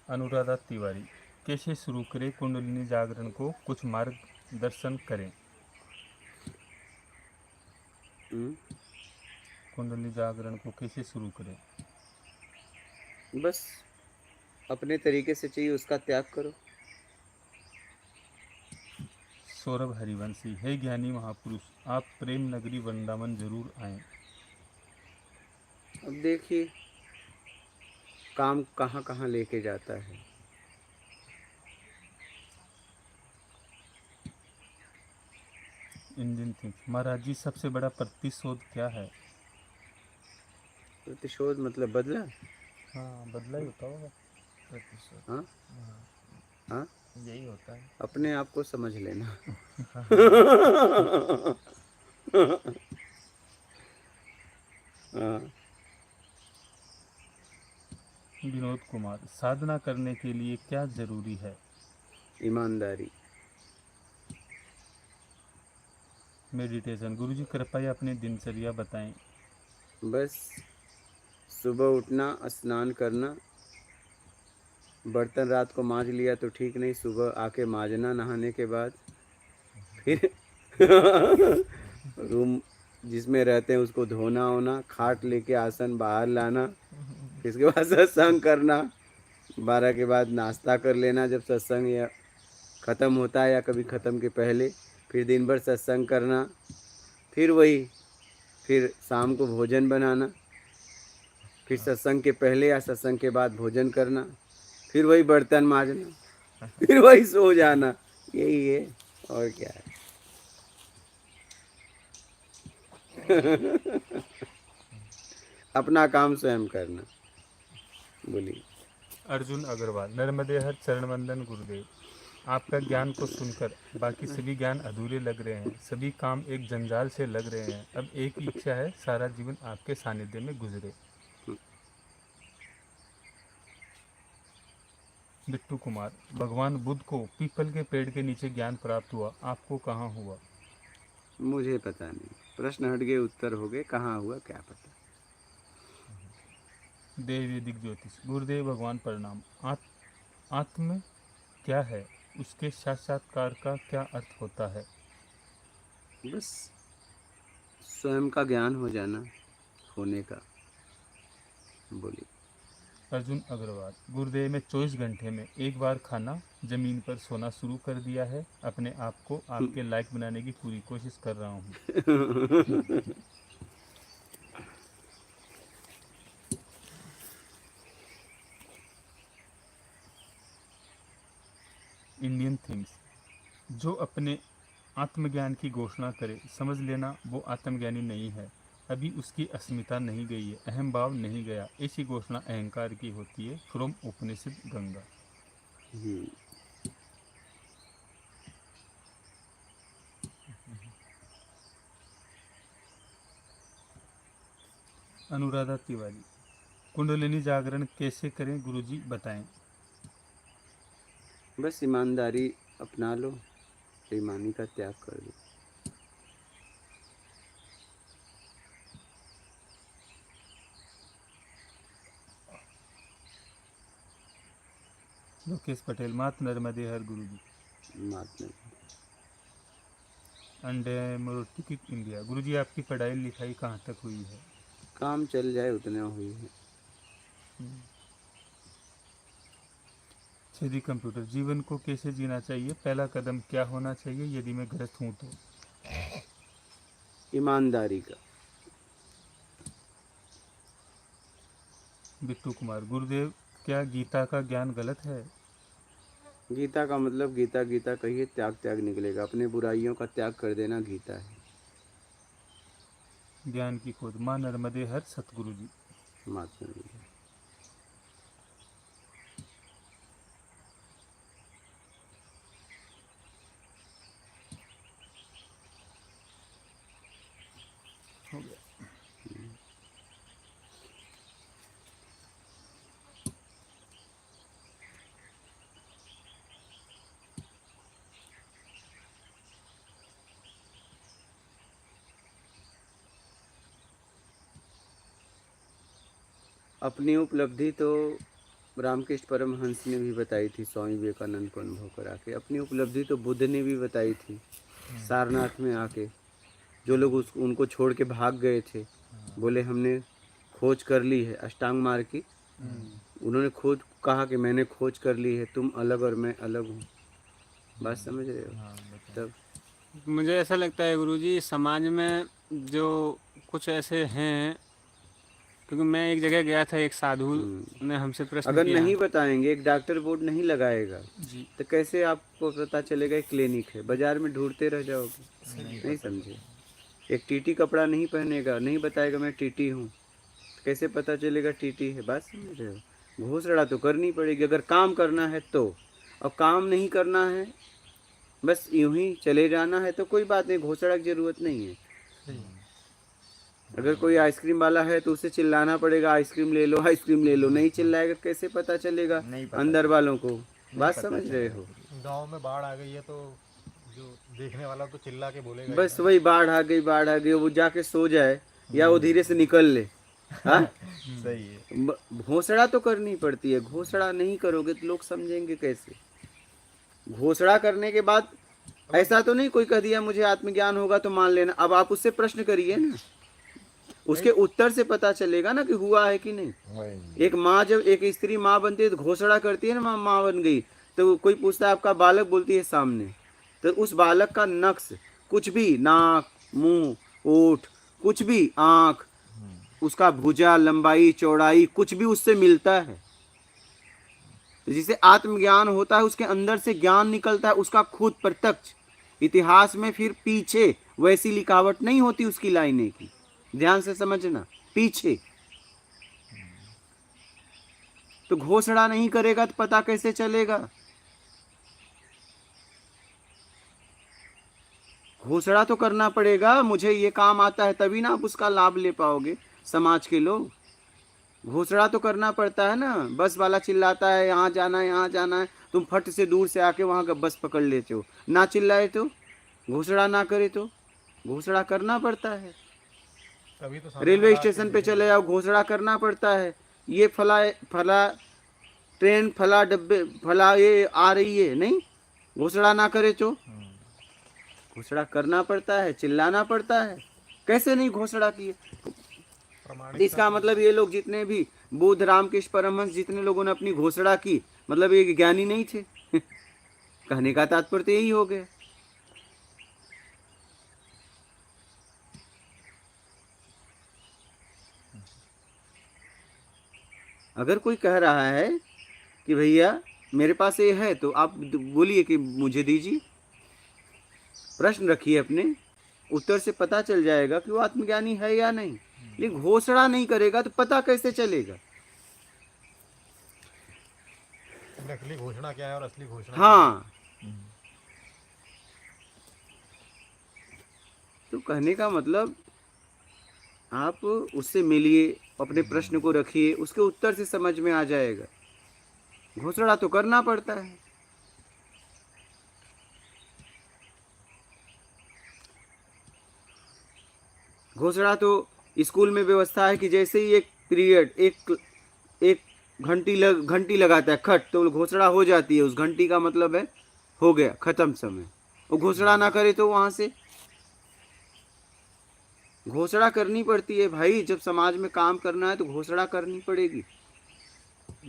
अनुराधा तिवारी। कैसे शुरू करें कुंडलिनी जागरण को? कुछ मार्गदर्शन करें। कुंडली जागरण को कैसे शुरू करें? बस अपने तरीके से चाहिए उसका त्याग करो। सौरभ हरिवंशी। हे ज्ञानी महापुरुष, आप प्रेम नगरी वृंदावन जरूर आएं। अब देखिए काम कहाँ कहाँ लेके जाता है। Indian think. महाराज जी सबसे बड़ा प्रतिशोध क्या है? प्रतिशोध मतलब बदला। हाँ, बदला ही होता होगा। प्रतिशोध। हाँ हाँ, यही होता है। अपने आप को समझ लेना। हाँ। विनोद कुमार। साधना करने के लिए क्या जरूरी है? ईमानदारी। मेडिटेशन। गुरुजी कृपया अपनी दिनचर्या बताएं। बस सुबह उठना, स्नान करना, बर्तन रात को मांज लिया तो ठीक नहीं, सुबह आके मांजना नहाने के बाद। फिर रूम जिसमें रहते हैं उसको धोना होना, खाट लेके आसन बाहर लाना, इसके बाद सत्संग करना, 12 के बाद नाश्ता कर लेना जब सत्संग या ख़त्म होता है या कभी ख़त्म के पहले, फिर दिन भर सत्संग करना, फिर वही, फिर शाम को भोजन बनाना, फिर सत्संग के पहले या सत्संग के बाद भोजन करना, फिर वही बर्तन मांजना, फिर वही सो जाना। यही है और क्या है। अपना काम स्वयं करना। बोलिए। अर्जुन अग्रवाल। नर्मदे हर चरण वंदन गुरुदेव। आपका ज्ञान को सुनकर बाकी सभी ज्ञान अधूरे लग रहे हैं, सभी काम एक जंजाल से लग रहे हैं। अब एक ही इच्छा है, सारा जीवन आपके सानिध्य में गुजरे। बिट्टू कुमार, भगवान बुद्ध को पीपल के पेड़ के नीचे ज्ञान प्राप्त हुआ, आपको कहाँ हुआ? मुझे पता नहीं, प्रश्न हट गए उत्तर हो गए, कहाँ हुआ क्या पता। देव वैदिक ज्योतिष, गुरुदेव भगवान प्रणाम। आत्म क्या है, उसके साक्षात्कार का क्या अर्थ होता है? बस स्वयं का ज्ञान हो जाना, होने का। बोलिए। अर्जुन अग्रवाल, गुरुदेव में 24 घंटे में एक बार खाना, जमीन पर सोना शुरू कर दिया है। अपने आप को आपके लायक बनाने की पूरी कोशिश कर रहा हूँ। इंडियन थिंग्स, जो अपने आत्मज्ञान की घोषणा करे, समझ लेना वो आत्मज्ञानी नहीं है, अभी उसकी अस्मिता नहीं गई है, अहम भाव नहीं गया। ऐसी घोषणा अहंकार की होती है। फ्रॉम उपनिषद गंगा। अनुराधा तिवारी, कुंडलिनी जागरण कैसे करें गुरुजी बताएं। बस ईमानदारी अपना लो, बेईमानी का त्याग कर दो। लोकेश पटेल, मात नर्मदे हर गुरुजी। महात्मा अंडे मोटिकिक इंडिया, गुरुजी आपकी पढ़ाई लिखाई कहाँ तक हुई है? काम चल जाए उतना हुई है। छेदी कंप्यूटर, जीवन को कैसे जीना चाहिए, पहला कदम क्या होना चाहिए यदि मैं ग्रस्त हूँ तो? ईमानदारी का। बिट्टू कुमार, गुरुदेव क्या गीता का ज्ञान गलत है? गीता का मतलब गीता गीता कहिए, त्याग त्याग निकलेगा। अपने बुराइयों का त्याग कर देना गीता है। ज्ञान की खोज, माँ नर्मदे हर सतगुरु जी। महात्मा हो गया। अपनी उपलब्धि तो रामकृष्ण परमहंस ने भी बताई थी, स्वामी विवेकानंद को अनुभव करा के। अपनी उपलब्धि तो बुद्ध ने भी बताई थी सारनाथ में आके। जो लोग उनको छोड़ के भाग गए थे, बोले हमने खोज कर ली है अष्टांग मार्ग की। उन्होंने खुद कहा कि मैंने खोज कर ली है, तुम अलग और मैं अलग हूँ। बात समझ रहे हो? तब मुझे ऐसा लगता है गुरुजी, समाज में जो कुछ ऐसे हैं, क्योंकि मैं एक जगह गया था, एक साधु ने हमसे प्रश्न अगर किया। नहीं बताएंगे, एक डॉक्टर बोर्ड नहीं लगाएगा जी। तो कैसे आपको पता चलेगा एक क्लिनिक है? बाजार में ढूंढते रह जाओगे। नहीं समझे? एक टीटी कपड़ा नहीं पहनेगा, नहीं बताएगा मैं टीटी हूँ, कैसे पता चलेगा टीटी है? बात समझ रहे हो? घोषणा तो करनी पड़ेगी अगर काम करना है तो। और काम नहीं करना है, बस यूं ही चले जाना है तो कोई बात नहीं, घोषणा की जरूरत नहीं है। अगर कोई आइसक्रीम वाला है तो उसे चिल्लाना पड़ेगा, आइसक्रीम ले लो, आइसक्रीम ले लो। नहीं चिल्लाएगा कैसे पता चलेगा अंदर वालों को? बात समझ रहे हो? गांव में बाढ़ आ गई है तो जो देखने वाला तो चिल्ला के बोलेगा ही बस ना। वही, बाढ़ आ गई, बाढ़ आ गई, वो जाके सो जाए या वो धीरे से निकल ले। हाँ, सही है। घोषणा तो करनी पड़ती है। घोषणा नहीं करोगे तो लोग समझेंगे कैसे? घोषणा करने के बाद ऐसा तो नहीं कोई कह दिया मुझे आत्मज्ञान होगा तो मान लेना। अब आप उससे प्रश्न करिए ना, उसके उत्तर से पता चलेगा ना कि हुआ है कि नहीं। वही। एक माँ, जब एक स्त्री माँ बनती है तो घोषणा करती है ना, माँ माँ बन गई, तो कोई पूछता है आपका बालक, बोलती है सामने, तो उस बालक का नक्श कुछ भी, नाक, मुंह, ओठ, कुछ भी, आँख, उसका भुजा, लंबाई, चौड़ाई, कुछ भी उससे मिलता है। जिसे आत्मज्ञान होता है उसके अंदर से ज्ञान निकलता है, उसका खुद प्रत्यक्ष। इतिहास में फिर पीछे वैसी लिखावट नहीं होती उसकी लाइनें की, ध्यान से समझना। पीछे तो घोषणा नहीं करेगा तो पता कैसे चलेगा? घोषणा तो करना पड़ेगा, मुझे ये काम आता है, तभी ना आप उसका लाभ ले पाओगे। समाज के लोग, घोषणा तो करना पड़ता है ना। बस वाला चिल्लाता है यहाँ जाना है, यहाँ जाना है, तुम फट से दूर से आके वहाँ का बस पकड़ लेते हो। ना चिल्लाए तो, घोषणा ना करे तो, घोषणा करना पड़ता है। तभी तो सामने रेलवे वाला स्टेशन आपको पे चले जाओ, घोषणा करना पड़ता है, ये फला फला ट्रेन, फला डब्बे, फला ये आ रही है, नहीं घोषणा ना करे तो, घोषणा करना पड़ता है, चिल्लाना पड़ता है। कैसे नहीं घोषणा की? प्रमाणिक इसका मतलब ये लोग जितने भी बुद्ध, रामकृष्ण परमहंस, जितने लोगों ने अपनी घोषणा की, मतलब ये ज्ञानी नहीं थे। कहने का तात्पर्य तो यही हो गया। अगर कोई कह रहा है कि भैया मेरे पास ये है, तो आप बोलिए कि मुझे दीजिए, प्रश्न रखिए अपने, उत्तर से पता चल जाएगा कि वो आत्मज्ञानी है या नहीं। लेकिन घोषणा नहीं करेगा तो पता कैसे चलेगा? नकली घोषणा क्या है और असली घोषणा हाँ, तो कहने का मतलब आप उससे मिलिए, अपने प्रश्न को रखिए, उसके उत्तर से समझ में आ जाएगा। घोषणा तो करना पड़ता है। घोषणा तो स्कूल में व्यवस्था है कि जैसे ही एक पीरियड, एक घंटी लगाता है खट, तो घोषणा हो जाती है। उस घंटी का मतलब है हो गया, खत्म समय। वो घोषणा ना करे तो वहां से घोषणा करनी पड़ती है भाई। जब समाज में काम करना है तो घोषणा करनी पड़ेगी।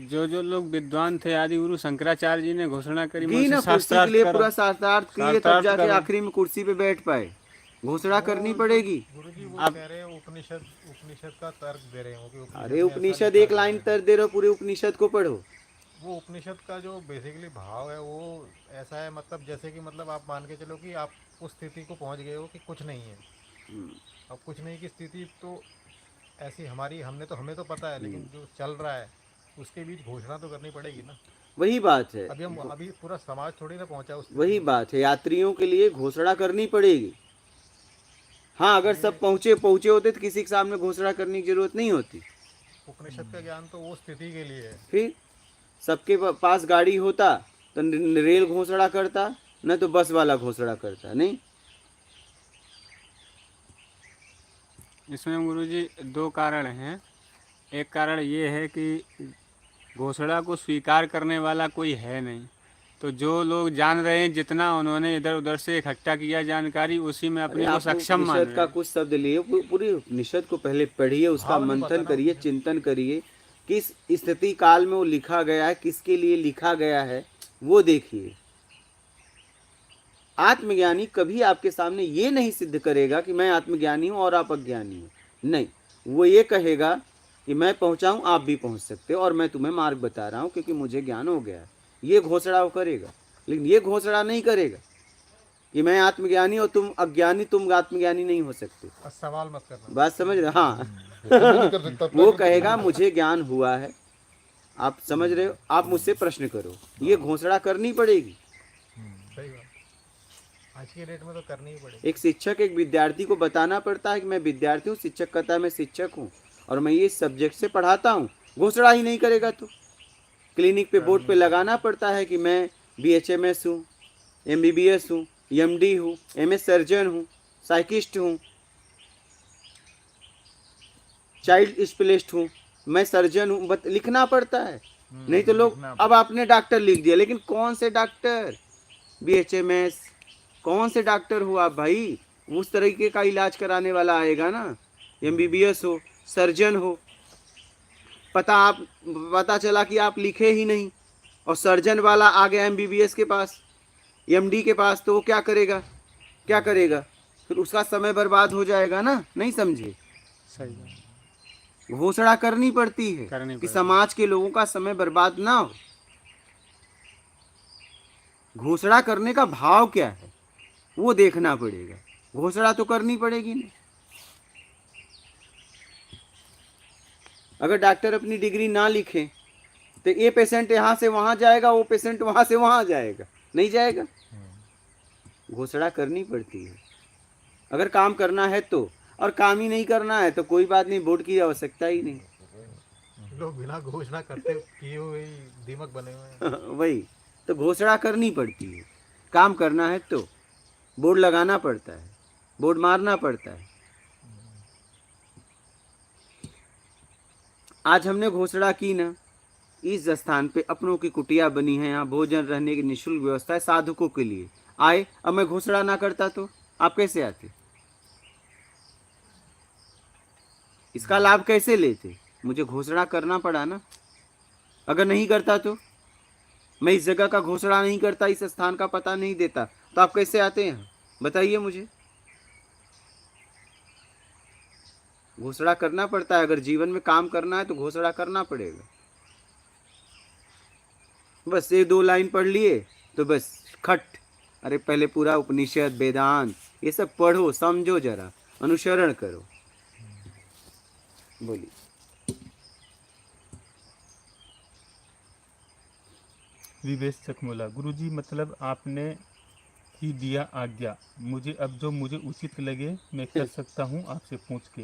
जो जो लोग विद्वान थे, आदि गुरु शंकराचार्य जी ने घोषणा करी, की ना कुर्सी के लिए पूरा शास्त्रार्थ किए, तब शास्त्रार्थ जाके करो। आखिरी में कुर्सी पे बैठ पाए। घोषणा करनी पड़ेगी। गुरुजी वो अब- कह रहे हैं उपनिषद का तर्क दे रहे हो कि अरे में ऐसा उपनिषद लिखा एक लाइन है। तर दे रहे हो, पूरे उपनिषद को पढ़ो। वो उपनिषद का जो बेसिकली भाव है वो ऐसा है, मतलब जैसे कि मतलब आप मान के चलो कि आप उस स्थिति को पहुंच गए हो कि कुछ नहीं है। अब कुछ नहीं की स्थिति तो ऐसी हमें तो पता है, लेकिन जो चल रहा है उसके बीच घोषणा तो करनी पड़ेगी ना। वही बात है, अभी पूरा समाज थोड़ी ना पहुंचा उस वही बात है, यात्रियों के लिए घोषणा करनी पड़ेगी। हाँ, अगर सब पहुँचे होते तो किसी के सामने घोषणा करने की जरूरत नहीं होती। उपनिषद का ज्ञान तो वो स्थिति के लिए है। फिर सबके पास गाड़ी होता तो रेल घोषणा करता, न तो बस वाला घोषणा करता। नहीं, इसमें गुरुजी दो कारण हैं। एक कारण ये है कि घोषणा को स्वीकार करने वाला कोई है नहीं, तो जो लोग जान रहे हैं, जितना उन्होंने इधर उधर से इकट्ठा किया जानकारी, उसी में अपने को आप सक्षम मान उपनिषद रहे का हैं। कुछ शब्द लिए, पूरी उपनिषद को पहले पढ़िए, उसका भाव नहीं पता मंथन ना करिए, उपनिषद। चिंतन करिए, किस स्थिति काल में वो लिखा गया है, किसके लिए लिखा गया है, वो देखिए। आत्मज्ञानी कभी आपके सामने ये नहीं सिद्ध करेगा कि मैं आत्मज्ञानी हूं और आप अज्ञानी हो। नहीं, वो ये कहेगा कि मैं पहुंचा हूं, आप भी पहुंच सकते हो, और मैं तुम्हें मार्ग बता रहा हूं क्योंकि मुझे ज्ञान हो गया है। ये घोषणा वो करेगा। लेकिन ये घोषणा नहीं करेगा कि मैं आत्मज्ञानी और तुम अज्ञानी, तुम आत्मज्ञानी नहीं हो सकते। बस सवाल मत करना। बात समझ रहे? हाँ, नहीं कर सकता। वो कहेगा मुझे ज्ञान हुआ है, आप समझ रहे हो, आप मुझसे प्रश्न करो। ये घोषणा करनी पड़ेगी। सही बात, आज के डेट में तो करनी ही पड़ेगी। एक शिक्षक एक विद्यार्थी को बताना पड़ता है कि मैं विद्यार्थी हूँ, शिक्षक कहता है मैं शिक्षक हूँ और मैं ये सब्जेक्ट से पढ़ाता हूँ। घोषणा ही नहीं करेगा तो क्लिनिक पे बोर्ड पे लगाना पड़ता है कि मैं BHMS हूँ, MBBS हूँ, MD हूँ, MS सर्जन हूँ, साइकिस्ट हूँ, चाइल्ड स्पेशलिस्ट हूँ, मैं सर्जन हूँ, लिखना पड़ता है। नहीं तो लोग, अब आपने डॉक्टर लिख दिया, लेकिन कौन से डॉक्टर? BHMS कौन से डॉक्टर हो आप भाई? उस तरीके का इलाज कराने वाला आएगा ना। MBBS हो, सर्जन हो, पता चला कि आप लिखे ही नहीं और सर्जन वाला आ गया MBBS के पास, MD के पास, तो वो क्या करेगा? फिर उसका समय बर्बाद हो जाएगा ना। नहीं समझे? सही बात। घोषणा करनी पड़ती है करनी कि पड़ती समाज के लोगों का समय बर्बाद ना हो। घोषणा करने का भाव क्या है वो देखना पड़ेगा। घोषणा तो करनी पड़ेगी ना। अगर डॉक्टर अपनी डिग्री ना लिखे तो ये पेशेंट यहाँ से वहाँ जाएगा, वो पेशेंट वहाँ से वहाँ जाएगा, नहीं जाएगा। घोषणा करनी पड़ती है। अगर काम करना है तो, और काम ही नहीं करना है तो कोई बात नहीं, वोट की आवश्यकता ही नहीं। लोग बिना घोषणा करते किए हुए ही दीमक बने हुए हैं। वही तो, घोषणा करनी पड़ती है। काम करना है तो बोर्ड लगाना पड़ता है, बोर्ड मारना पड़ता है। आज हमने घोषणा की ना, इस स्थान पे अपनों की कुटिया बनी है, यहाँ भोजन रहने की निःशुल्क व्यवस्था है साधुकों के लिए। आए, अब मैं घोषणा ना करता तो आप कैसे आते, इसका लाभ कैसे लेते? मुझे घोषणा करना पड़ा ना। अगर नहीं करता तो, मैं इस जगह का घोषणा नहीं करता, इस स्थान का पता नहीं देता, तो आप कैसे आते हैं बताइए मुझे। घोषणा करना पड़ता है, अगर जीवन में काम करना है तो घोषणा करना पड़ेगा। बस ये 2 लाइन पढ़ लिए तो बस खट। अरे पहले पूरा उपनिषद वेदांत ये सब पढ़ो, समझो, जरा अनुसरण करो। बोलिए। विवेश चकमोला, गुरुजी मतलब आपने ही दिया आज्ञा, मुझे अब जो मुझे उचित लगे मैं कर सकता हूँ आपसे पूछ के।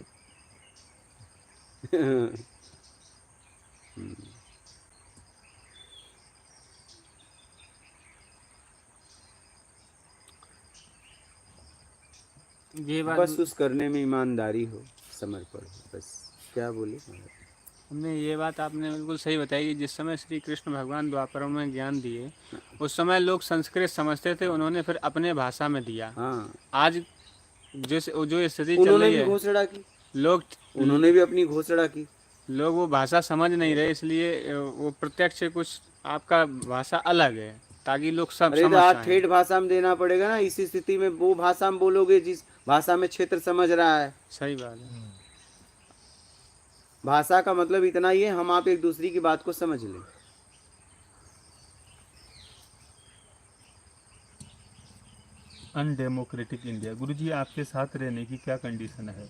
ये बात बस उस करने में ईमानदारी हो, समर्पण हो, बस। क्या बोले? हमने ये बात आपने बिल्कुल सही बताई कि जिस समय श्री कृष्ण भगवान द्वापर में ज्ञान दिए उस समय लोग संस्कृत समझते थे, उन्होंने फिर अपने भाषा में दिया। हाँ, आज जो स्थिति चल उन्होंने रही भी है, घोषणा की, लोग भी अपनी घोषणा की। वो भाषा समझ नहीं रहे, इसलिए वो प्रत्यक्ष कुछ आपका भाषा अलग है ताकि लोग सब अरे तो समझ आज पाए। ठेठ भाषा में देना पड़ेगा ना। इसी स्थिति में वो भाषा में बोलोगे जिस भाषा में क्षेत्र समझ रहा है। सही बात है। भाषा का मतलब इतना ही है, हम आप एक दूसरे की बात को समझ लें। अनडेमोक्रेटिक इंडिया, गुरुजी आपके साथ रहने की क्या कंडीशन है?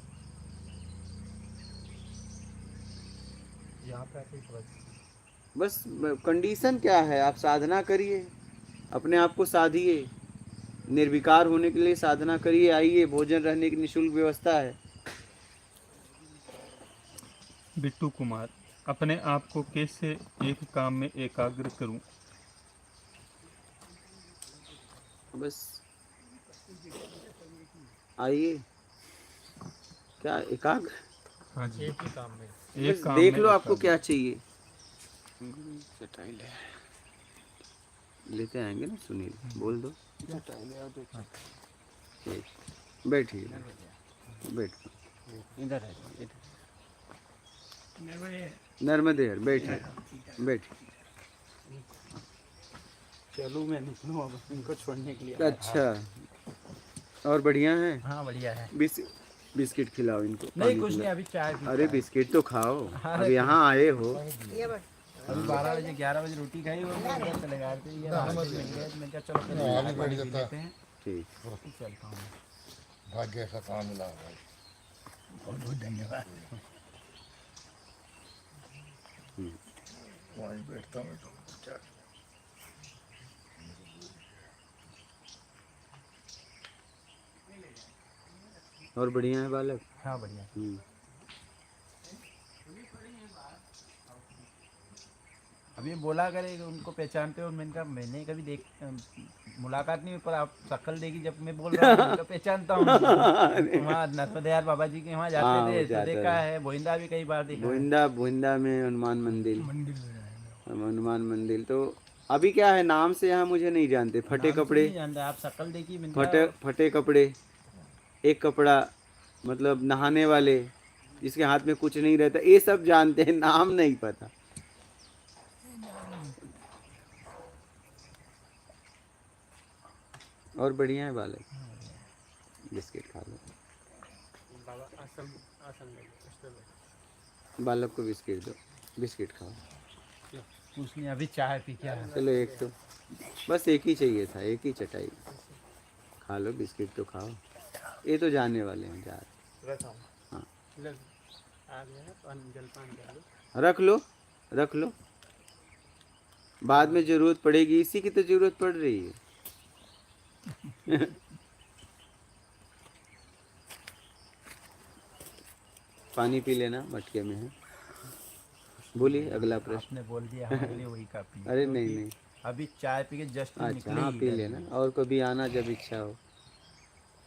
यहाँ पे आके समझ। बस कंडीशन क्या है, आप साधना करिए, अपने आप को साधिए, निर्विकार होने के लिए साधना करिए। आइए, भोजन रहने की निःशुल्क व्यवस्था है। बिट्टू कुमार, अपने आप को कैसे एक काम में एकाग्र करूं? बस आइए, क्या एकाग्र? हाँ जी, एक ही काम में। एक बस काम देख में लो आपको एकाग्र। क्या चाहिए, चटाई ले। लेते आएंगे ना। सुनील बोल दो। चटाई ले आओ तो। ठीक, बैठिए, बैठ। इधर है, इधर। नर्मदे हर, बैठिए, बैठिए। चलूँ मैं निकलूँ अब इनको छोड़ने के लिए। अच्छा, और बढ़िया है? हाँ बढ़िया है। बिस्किट खिलाओ इनको। नहीं पानी कुछ नहीं, खिलाओ। अभी चाय पी। अरे बिस्किट तो खाओ, हाँ, अब यहाँ आए हो। ये बस अभी 12 बजे 11 बजे रोटी खाई और मैं इधर चले गए थे। ये रात में मिल गए, मैं कहा चलो फिर हाँ, चाय आगे पानी बढ़ पी जाता। लेते हैं, ठीक, फिर चलता हूँ। भाग्य ऐसा काम मिला भाई। बहुत बहुत धन्यवाद। वहीं बैठता हूँ तो क्या। और बढ़िया है बालक? हाँ बढ़िया। अब ये बोला करे कि उनको पहचानते हो, मैंने कहा मैंने कभी मुलाकात नहीं हुई, पर आप शक्ल देखी जब मैं बोल रहा हूँ तो पहचानता हूँ। वहाँ नर्मदेयार बाबा जी के वहाँ हाँ, जाते वो थे जाता तो देखा है। है, बोइंदा भी कई बार देखा है। भोइंदा में हनुमान मंदिर, हनुमान मंदिर। तो अभी क्या है, नाम से यहाँ मुझे नहीं जानते। फटे नाम से कपड़े, नहीं जानता, आप शक्ल देखी मैंने कहा। फटे कपड़े, एक कपड़ा, मतलब नहाने वाले, जिसके हाथ में कुछ नहीं रहता, ये सब जानते हैं, नाम नहीं पता। और बढ़िया है बालक, बिस्किट खा लो। बालक को बिस्किट दो, बिस्किट खाओ। कुछ नहीं, अभी चाय पी के आया। चलो, एक तो बस एक ही चाहिए था, एक ही चटाई। खा लो, बिस्किट तो खाओ। ये तो जाने वाले हैं, जा रहे। हाँ, आ गया है, जलपान कर लो। रख लो, रख लो, बाद में जरूरत पड़ेगी। इसी की तो जरूरत पड़ रही है। पानी पी लेना, मटके में है। बोलिए अगला प्रश्न। आपने बोल दिया, हमारे लिए वही काफी है, अरे नहीं क्योंकि नहीं, अभी चाय पी के जस्ट अच्छा निकले हाँ ही पी इधर लेना, में। और कभी आना जब इच्छा हो।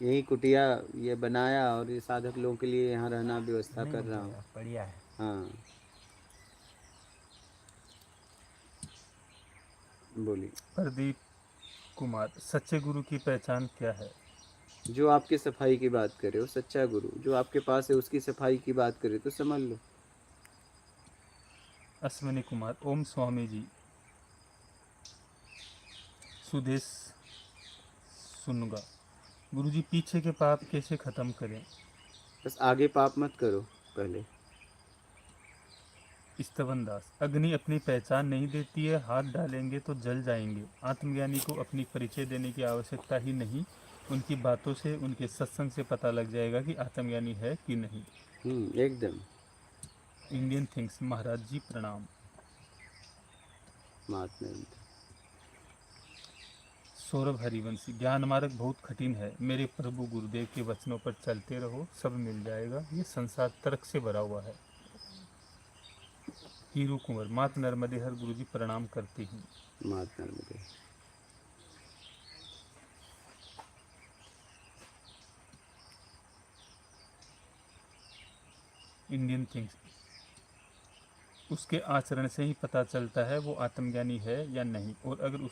यही कुटिया ये बनाया और ये साधक लोगों के लिए यहाँ रहना व्यवस्था नहीं कर रहा हूँ। बढ़िया है। हाँ बोलिए। प्रदीप कुमार, सच्चे गुरु की पहचान क्या है? जो आपके सफाई की बात करे वो सच्चा गुरु, जो आपके पास है उसकी सफाई की बात करे तो समझ लो। अश्विनी कुमार, ओम स्वामी जी। सुदेश सुनगा, गुरुजी पीछे के पाप कैसे खत्म करें? बस आगे पाप मत करो पहले। स्तवन दास, अग्नि अपनी पहचान नहीं देती है, हाथ डालेंगे तो जल जाएंगे। आत्मज्ञानी को अपनी परिचय देने की आवश्यकता ही नहीं, उनकी बातों से, उनके सत्संग से पता लग जाएगा कि आत्मज्ञानी है कि नहीं। एकदम। इंडियन थिंग्स, महाराज जी प्रणाम। महात्मा। सौरभ हरिवंशी, ज्ञान मार्ग बहुत कठिन है, मेरे प्रभु गुरुदेव के वचनों पर चलते रहो, सब मिल जाएगा, ये संसार तर्क से भरा हुआ है। हीरू कुंवर, मात नर्मदे हर गुरुजी प्रणाम करती हूँ। महात्मा नर्मदे। इंडियन थिंग्स, उसके आचरण से ही पता चलता है वो आत्मज्ञानी है या नहीं, और अगर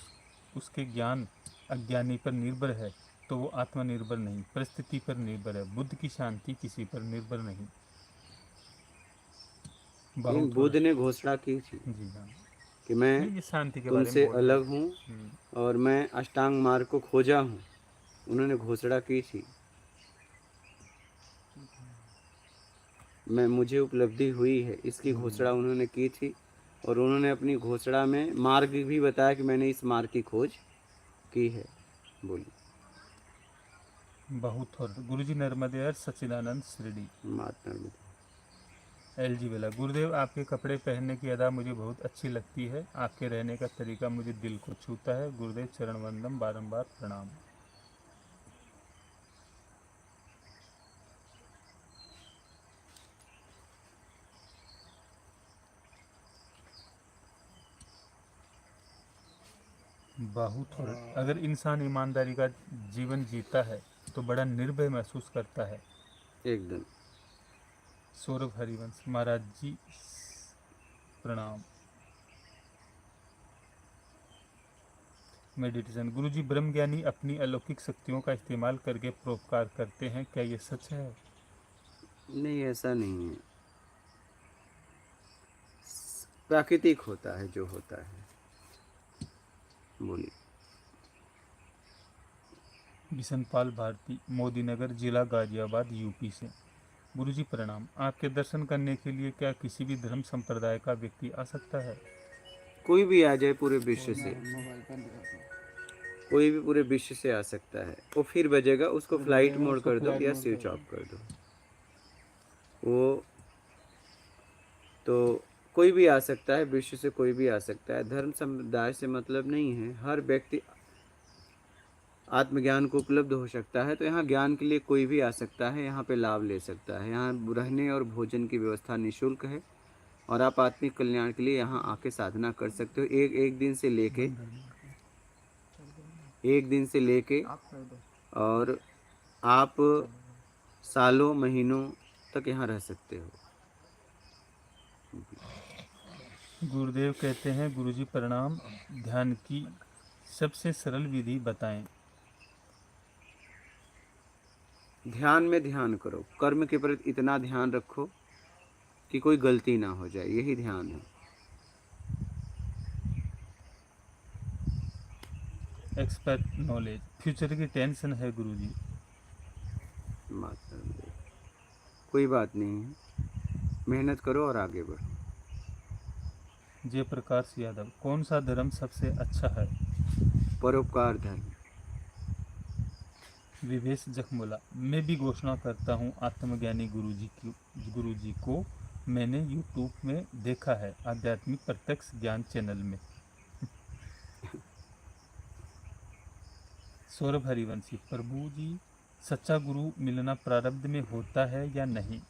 उसके ज्ञान अज्ञानी पर निर्भर है तो वो आत्मनिर्भर नहीं, परिस्थिति पर निर्भर है। बुद्ध की शांति किसी पर निर्भर नहीं। लेकिन बुद्ध ने घोषणा की थी जी हाँ, कि मैं ये शांति के बारे में तुमसे बोल रहे अलग हूँ और मैं अष्टांग मार्ग को खोजा हूँ। उन्होंने घोषणा की थी, मुझे उपलब्धि हुई है, इसकी घोषणा उन्होंने की थी। और उन्होंने अपनी घोषणा में मार्ग भी बताया कि मैंने इस मार्ग की खोज की है। बोलिए। बहुत और गुरुजी नर्मदे हर सच्चिदानंद शिरडी। महात्मा नर्मदे। एलजी वेला, गुरुदेव आपके कपड़े पहनने की अदा मुझे बहुत अच्छी लगती है, आपके रहने का तरीका मुझे दिल को छूता है, गुरुदेव चरण वंदन, बारंबार प्रणाम। बहुत और अगर इंसान ईमानदारी का जीवन जीता है तो बड़ा निर्भय महसूस करता है। एकदम। सौरभ हरिवंश, महाराज जी प्रणाम। मेडिटेशन, गुरुजी ब्रह्मज्ञानी अपनी अलौकिक शक्तियों का इस्तेमाल करके परोपकार करते हैं, क्या ये सच है? नहीं, ऐसा नहीं है, प्राकृतिक होता है जो होता है। बोलिए। बिशनपाल भारती, मोदीनगर, जिला गाजियाबाद, यूपी से। गुरुजी प्रणाम, आपके दर्शन करने के लिए क्या किसी भी धर्म संप्रदाय का व्यक्ति आ सकता है? कोई भी आ जाए पूरे विश्व से, कोई भी पूरे विश्व से आ सकता है। वो फिर बजेगा, उसको फ्लाइट मोड कर दो या स्विच ऑफ कर दो। वो तो कोई भी आ सकता है, विश्व से कोई भी आ सकता है। धर्म समुदाय से मतलब नहीं है, हर व्यक्ति आत्मज्ञान को उपलब्ध हो सकता है। तो यहाँ ज्ञान के लिए कोई भी आ सकता है, यहाँ पे लाभ ले सकता है। यहाँ रहने और भोजन की व्यवस्था निःशुल्क है और आप आत्मिक कल्याण के लिए यहाँ आके साधना कर सकते हो। एक दिन से लेके और आप सालों महीनों तक यहाँ रह सकते हो। गुरुदेव कहते हैं, गुरुजी प्रणाम, ध्यान की सबसे सरल विधि बताएं। ध्यान में ध्यान करो, कर्म के प्रति इतना ध्यान रखो कि कोई गलती ना हो जाए, यही ध्यान है। एक्सपर्ट नॉलेज, फ्यूचर की टेंशन है गुरुजी। कोई बात नहीं है, मेहनत करो और आगे बढ़ो। जयप्रकाश यादव, कौन सा धर्म सबसे अच्छा है? परोपकार धर्म। विवेश जखमुला, मैं भी घोषणा करता हूँ आत्मज्ञानी गुरुजी को मैंने यूट्यूब में देखा है, आध्यात्मिक प्रत्यक्ष ज्ञान चैनल में। सौरभ हरिवंशी, प्रभु जी सच्चा गुरु मिलना प्रारब्ध में होता है या नहीं?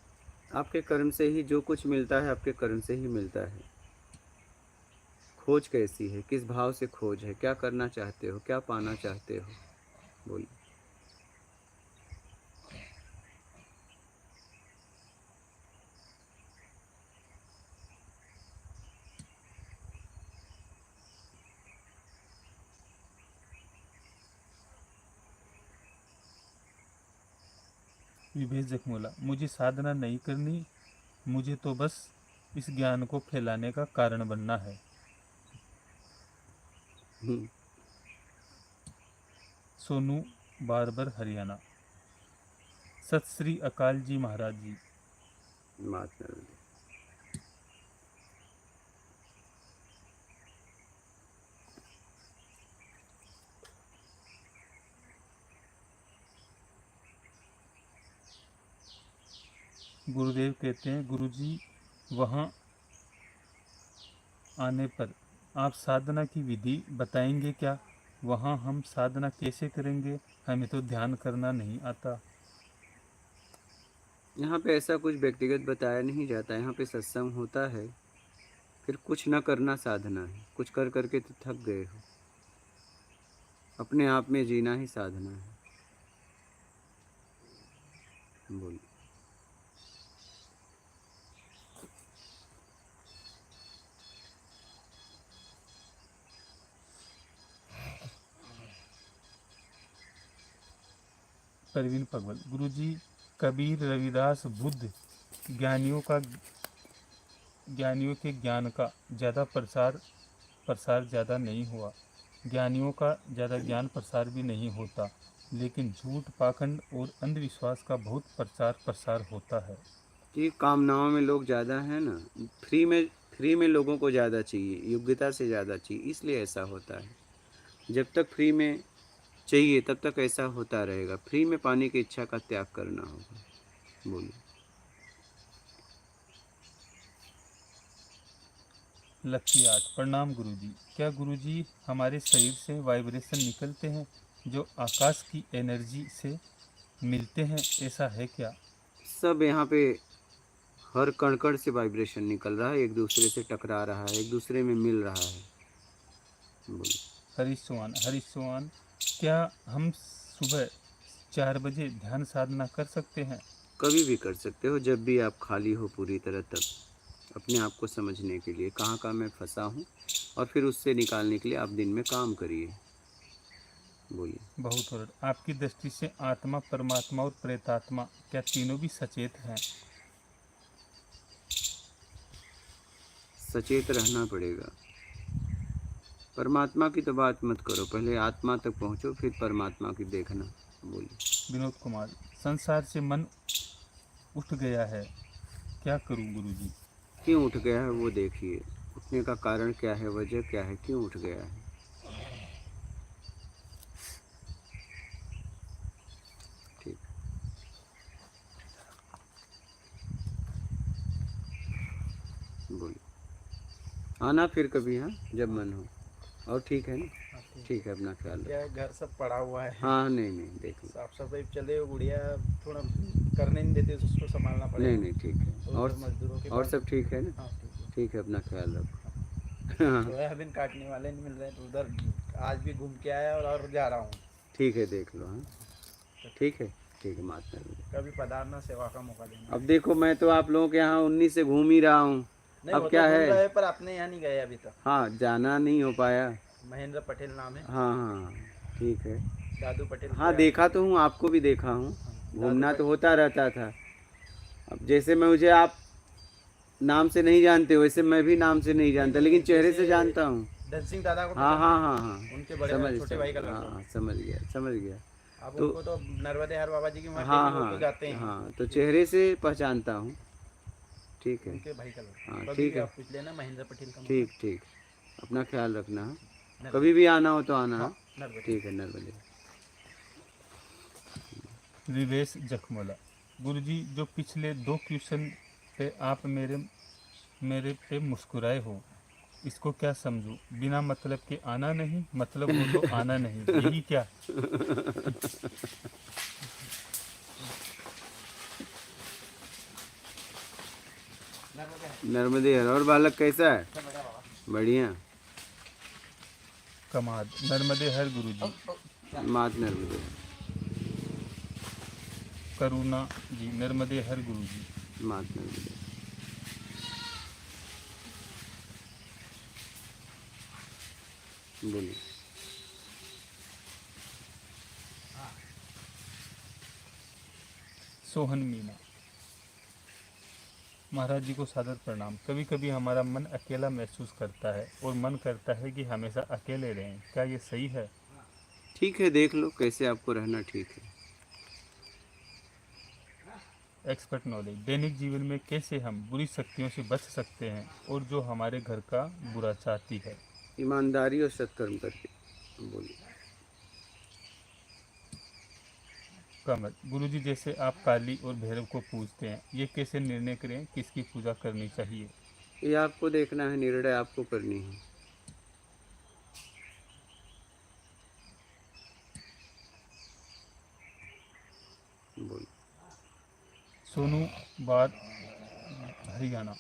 आपके कर्म से ही जो कुछ मिलता है आपके कर्म से ही मिलता है। खोज कैसी है, किस भाव से खोज है, क्या करना चाहते हो, क्या पाना चाहते हो, बोलिए। विवेक जखमोला, मुझे साधना नहीं करनी, मुझे तो बस इस ज्ञान को फैलाने का कारण बनना है। हम्म, सोनू बारबर, हरियाणा। सत श्री अकाल जी महाराज जी। बात कर लो। गुरुदेव कहते हैं, गुरुजी वहाँ आने पर आप साधना की विधि बताएंगे क्या? वहाँ हम साधना कैसे करेंगे? हमें तो ध्यान करना नहीं आता। यहाँ पे ऐसा कुछ व्यक्तिगत बताया नहीं जाता, यहाँ पे सत्संग होता है, फिर कुछ न करना साधना है। कुछ कर करके तो थक गए हो, अपने आप में जीना ही साधना है। बोलिए। परवीन पगवल, गुरुजी कबीर, रविदास, बुद्ध ज्ञानियों के ज्ञान का ज़्यादा प्रसार ज़्यादा नहीं हुआ। ज्ञानियों का ज़्यादा ज्ञान प्रसार भी नहीं होता, लेकिन झूठ, पाखंड और अंधविश्वास का बहुत प्रसार होता है। कि कामनाओं में लोग ज़्यादा हैं ना, फ्री में लोगों को ज़्यादा चाहिए, योग्यता से ज़्यादा चाहिए, इसलिए ऐसा होता है। जब तक फ्री में चाहिए तब तक ऐसा होता रहेगा। फ्री में पाने की इच्छा का त्याग करना होगा। बोलिए। लक्ष्य 8, प्रणाम गुरुजी। क्या गुरुजी हमारे शरीर से वाइब्रेशन निकलते हैं जो आकाश की एनर्जी से मिलते हैं, ऐसा है क्या? सब यहाँ पे हर कण कण से वाइब्रेशन निकल रहा है, एक दूसरे से टकरा रहा है, एक दूसरे में मिल रहा है। बोलिए। हरीश चौहान, क्या हम सुबह 4 बजे ध्यान साधना कर सकते हैं? कभी भी कर सकते हो, जब भी आप खाली हो पूरी तरह, तब अपने आप को समझने के लिए कहाँ मैं फंसा हूँ, और फिर उससे निकालने के लिए आप दिन में काम करिए। बोलिए। बहुत और आपकी दृष्टि से आत्मा, परमात्मा और प्रेतात्मा क्या तीनों भी सचेत हैं? सचेत रहना पड़ेगा। परमात्मा की तो बात मत करो, पहले आत्मा तक पहुँचो, फिर परमात्मा की देखना। बोलिए। विनोद कुमार, संसार से मन उठ गया है, क्या करूं गुरुजी? क्यों उठ गया है वो देखिए, उठने का कारण क्या है, वजह क्या है, क्यों उठ गया है। ठीक। बोलिए। आना फिर कभी, हाँ, जब मन हो। और ठीक है ना? ठीक है, अपना ख्याल रखो। क्या है, घर सब पड़ा हुआ है, हाँ, नहीं देख लो। साफ सफाई चले हो, गुड़िया थोड़ा करने नहीं देते, उसको संभालना पड़ेगा। नहीं ठीक है। और मजदूरों के और पास- सब ठीक है ना? हाँ, ठीक है। ठीक है, अपना ख्याल रखो। सोयाबीन काटने वाले नहीं मिल रहे, तो उधर आज भी घूम के आया और जा रहा हूँ। ठीक है, देख लो। हाँ, ठीक है माता। कभी पधारना, सेवा का मौका देना। अब देखो, मैं तो आप लोगों के यहाँ 19 से घूम ही रहा हूँ। नहीं, अब वो क्या तो घूम है? रहे, पर अपने यहाँ नहीं गए अभी तक। हाँ, जाना नहीं हो पाया। महेंद्र पटेल नाम है, हाँ, ठीक है। दादू पटेल। हाँ, देखा तो हूँ, आपको भी देखा हूँ। घूमना तो होता रहता था। अब जैसे मुझे आप नाम से नहीं जानते, वैसे मैं भी नाम से नहीं जानता, लेकिन चेहरे से जानता हूँ। धन सिंह दादा को हाँ, उनके बड़े छोटे भाई का लड़का। हाँ, समझ गया। अब तो- उनको तो नर्मदे हर बाबा जी की वहाँ हाँ डेली वो तो जाते हैं। हाँ, तो चेहरे से पहचानता हूँ। ठीक है। उनके भाई का लड़का। हाँ, कभी ठीक भी है। आप पूछ लेना, महेंद्र पटेल का। ठीक, अपना ख्याल रखना। हाँ? कभी भी आना हो तो आना। हाँ? नर्मदे। ठीक है, नर्मदे। विवेश जखमोला, गुरुजी जो पिछले 2 क्वेश्चन पे आप मेरे पे मुस्कुराए हो, इसको क्या समझूं? बिना मतलब के आना नहीं, मतलब हो तो आना नहीं, यही क्या? नर्मदे हर। और बालक कैसा है? बढ़िया। कमाद नर्मदे हर गुरुजी। मात नर्मदे। करुणा जी नर्मदे हर गुरुजी। मात नर्मदे। बोलिए। सोहन मीना। महाराज जी को सादर प्रणाम। कभी कभी हमारा मन अकेला महसूस करता है और मन करता है कि हमेशा अकेले रहें, क्या ये सही है? ठीक है, देख लो कैसे आपको रहना ठीक है। Expert knowledge. दैनिक जीवन में कैसे हम बुरी शक्तियों से बच सकते हैं और जो हमारे घर का बुरा चाहती है? ईमानदारी और सत्कर्म करके। बोलिए। कमल गुरुजी, जैसे आप काली और भैरव को पूजते हैं, ये कैसे निर्णय करें किसकी पूजा करनी चाहिए? ये आपको देखना है, निर्णय आपको करनी है। बोलिए। सोनू बात हरियाणा।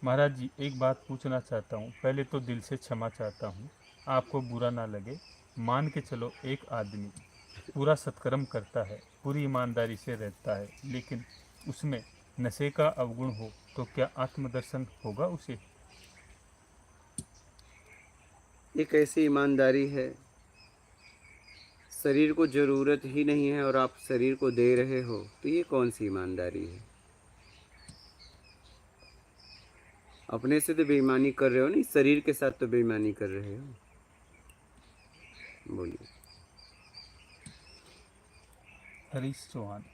महाराज जी, एक बात पूछना चाहता हूँ। पहले तो दिल से क्षमा चाहता हूँ, आपको बुरा ना लगे। मान के चलो एक आदमी पूरा सत्कर्म करता है, पूरी ईमानदारी से रहता है, लेकिन उसमें नशे का अवगुण हो, तो क्या आत्मदर्शन होगा उसे? ये कैसी ईमानदारी है? शरीर को जरूरत ही नहीं है और आप शरीर को दे रहे हो, तो ये कौन सी ईमानदारी है? अपने से तो बेईमानी कर रहे हो, नहीं शरीर के साथ तो बेईमानी कर रहे हो। बोलिए। हरीश चौहान।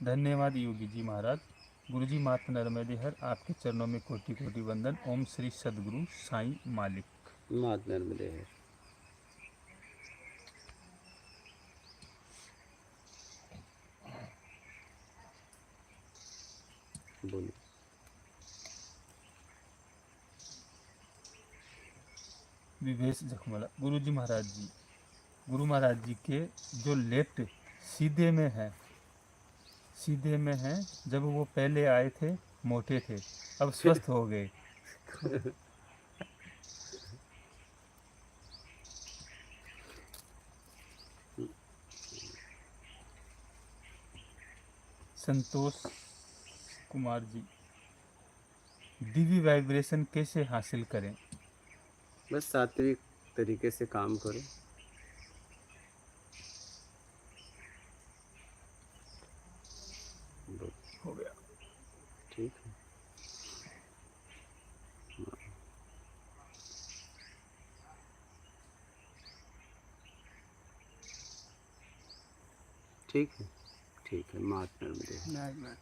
धन्यवाद योगी जी महाराज। गुरुजी मात नर्मदे हर, आपके चरणों में कोटि कोटि वंदन। ओम श्री सदगुरु साईं मालिक। मात नर्मदे है। बोलिए। विवेश जखमला। गुरुजी महाराज जी, गुरु महाराज जी के जो लेफ्ट सीधे में है, सीधे में है, जब वो पहले आए थे मोटे थे, अब स्वस्थ हो गए। संतोष कुमार जी, दिव्य वाइब्रेशन कैसे हासिल करें? बस सात्विक तरीके से काम करो। हो गया। ठीक है। ठीक है। ठीक है। मात नर्मदे। नहीं, नहीं।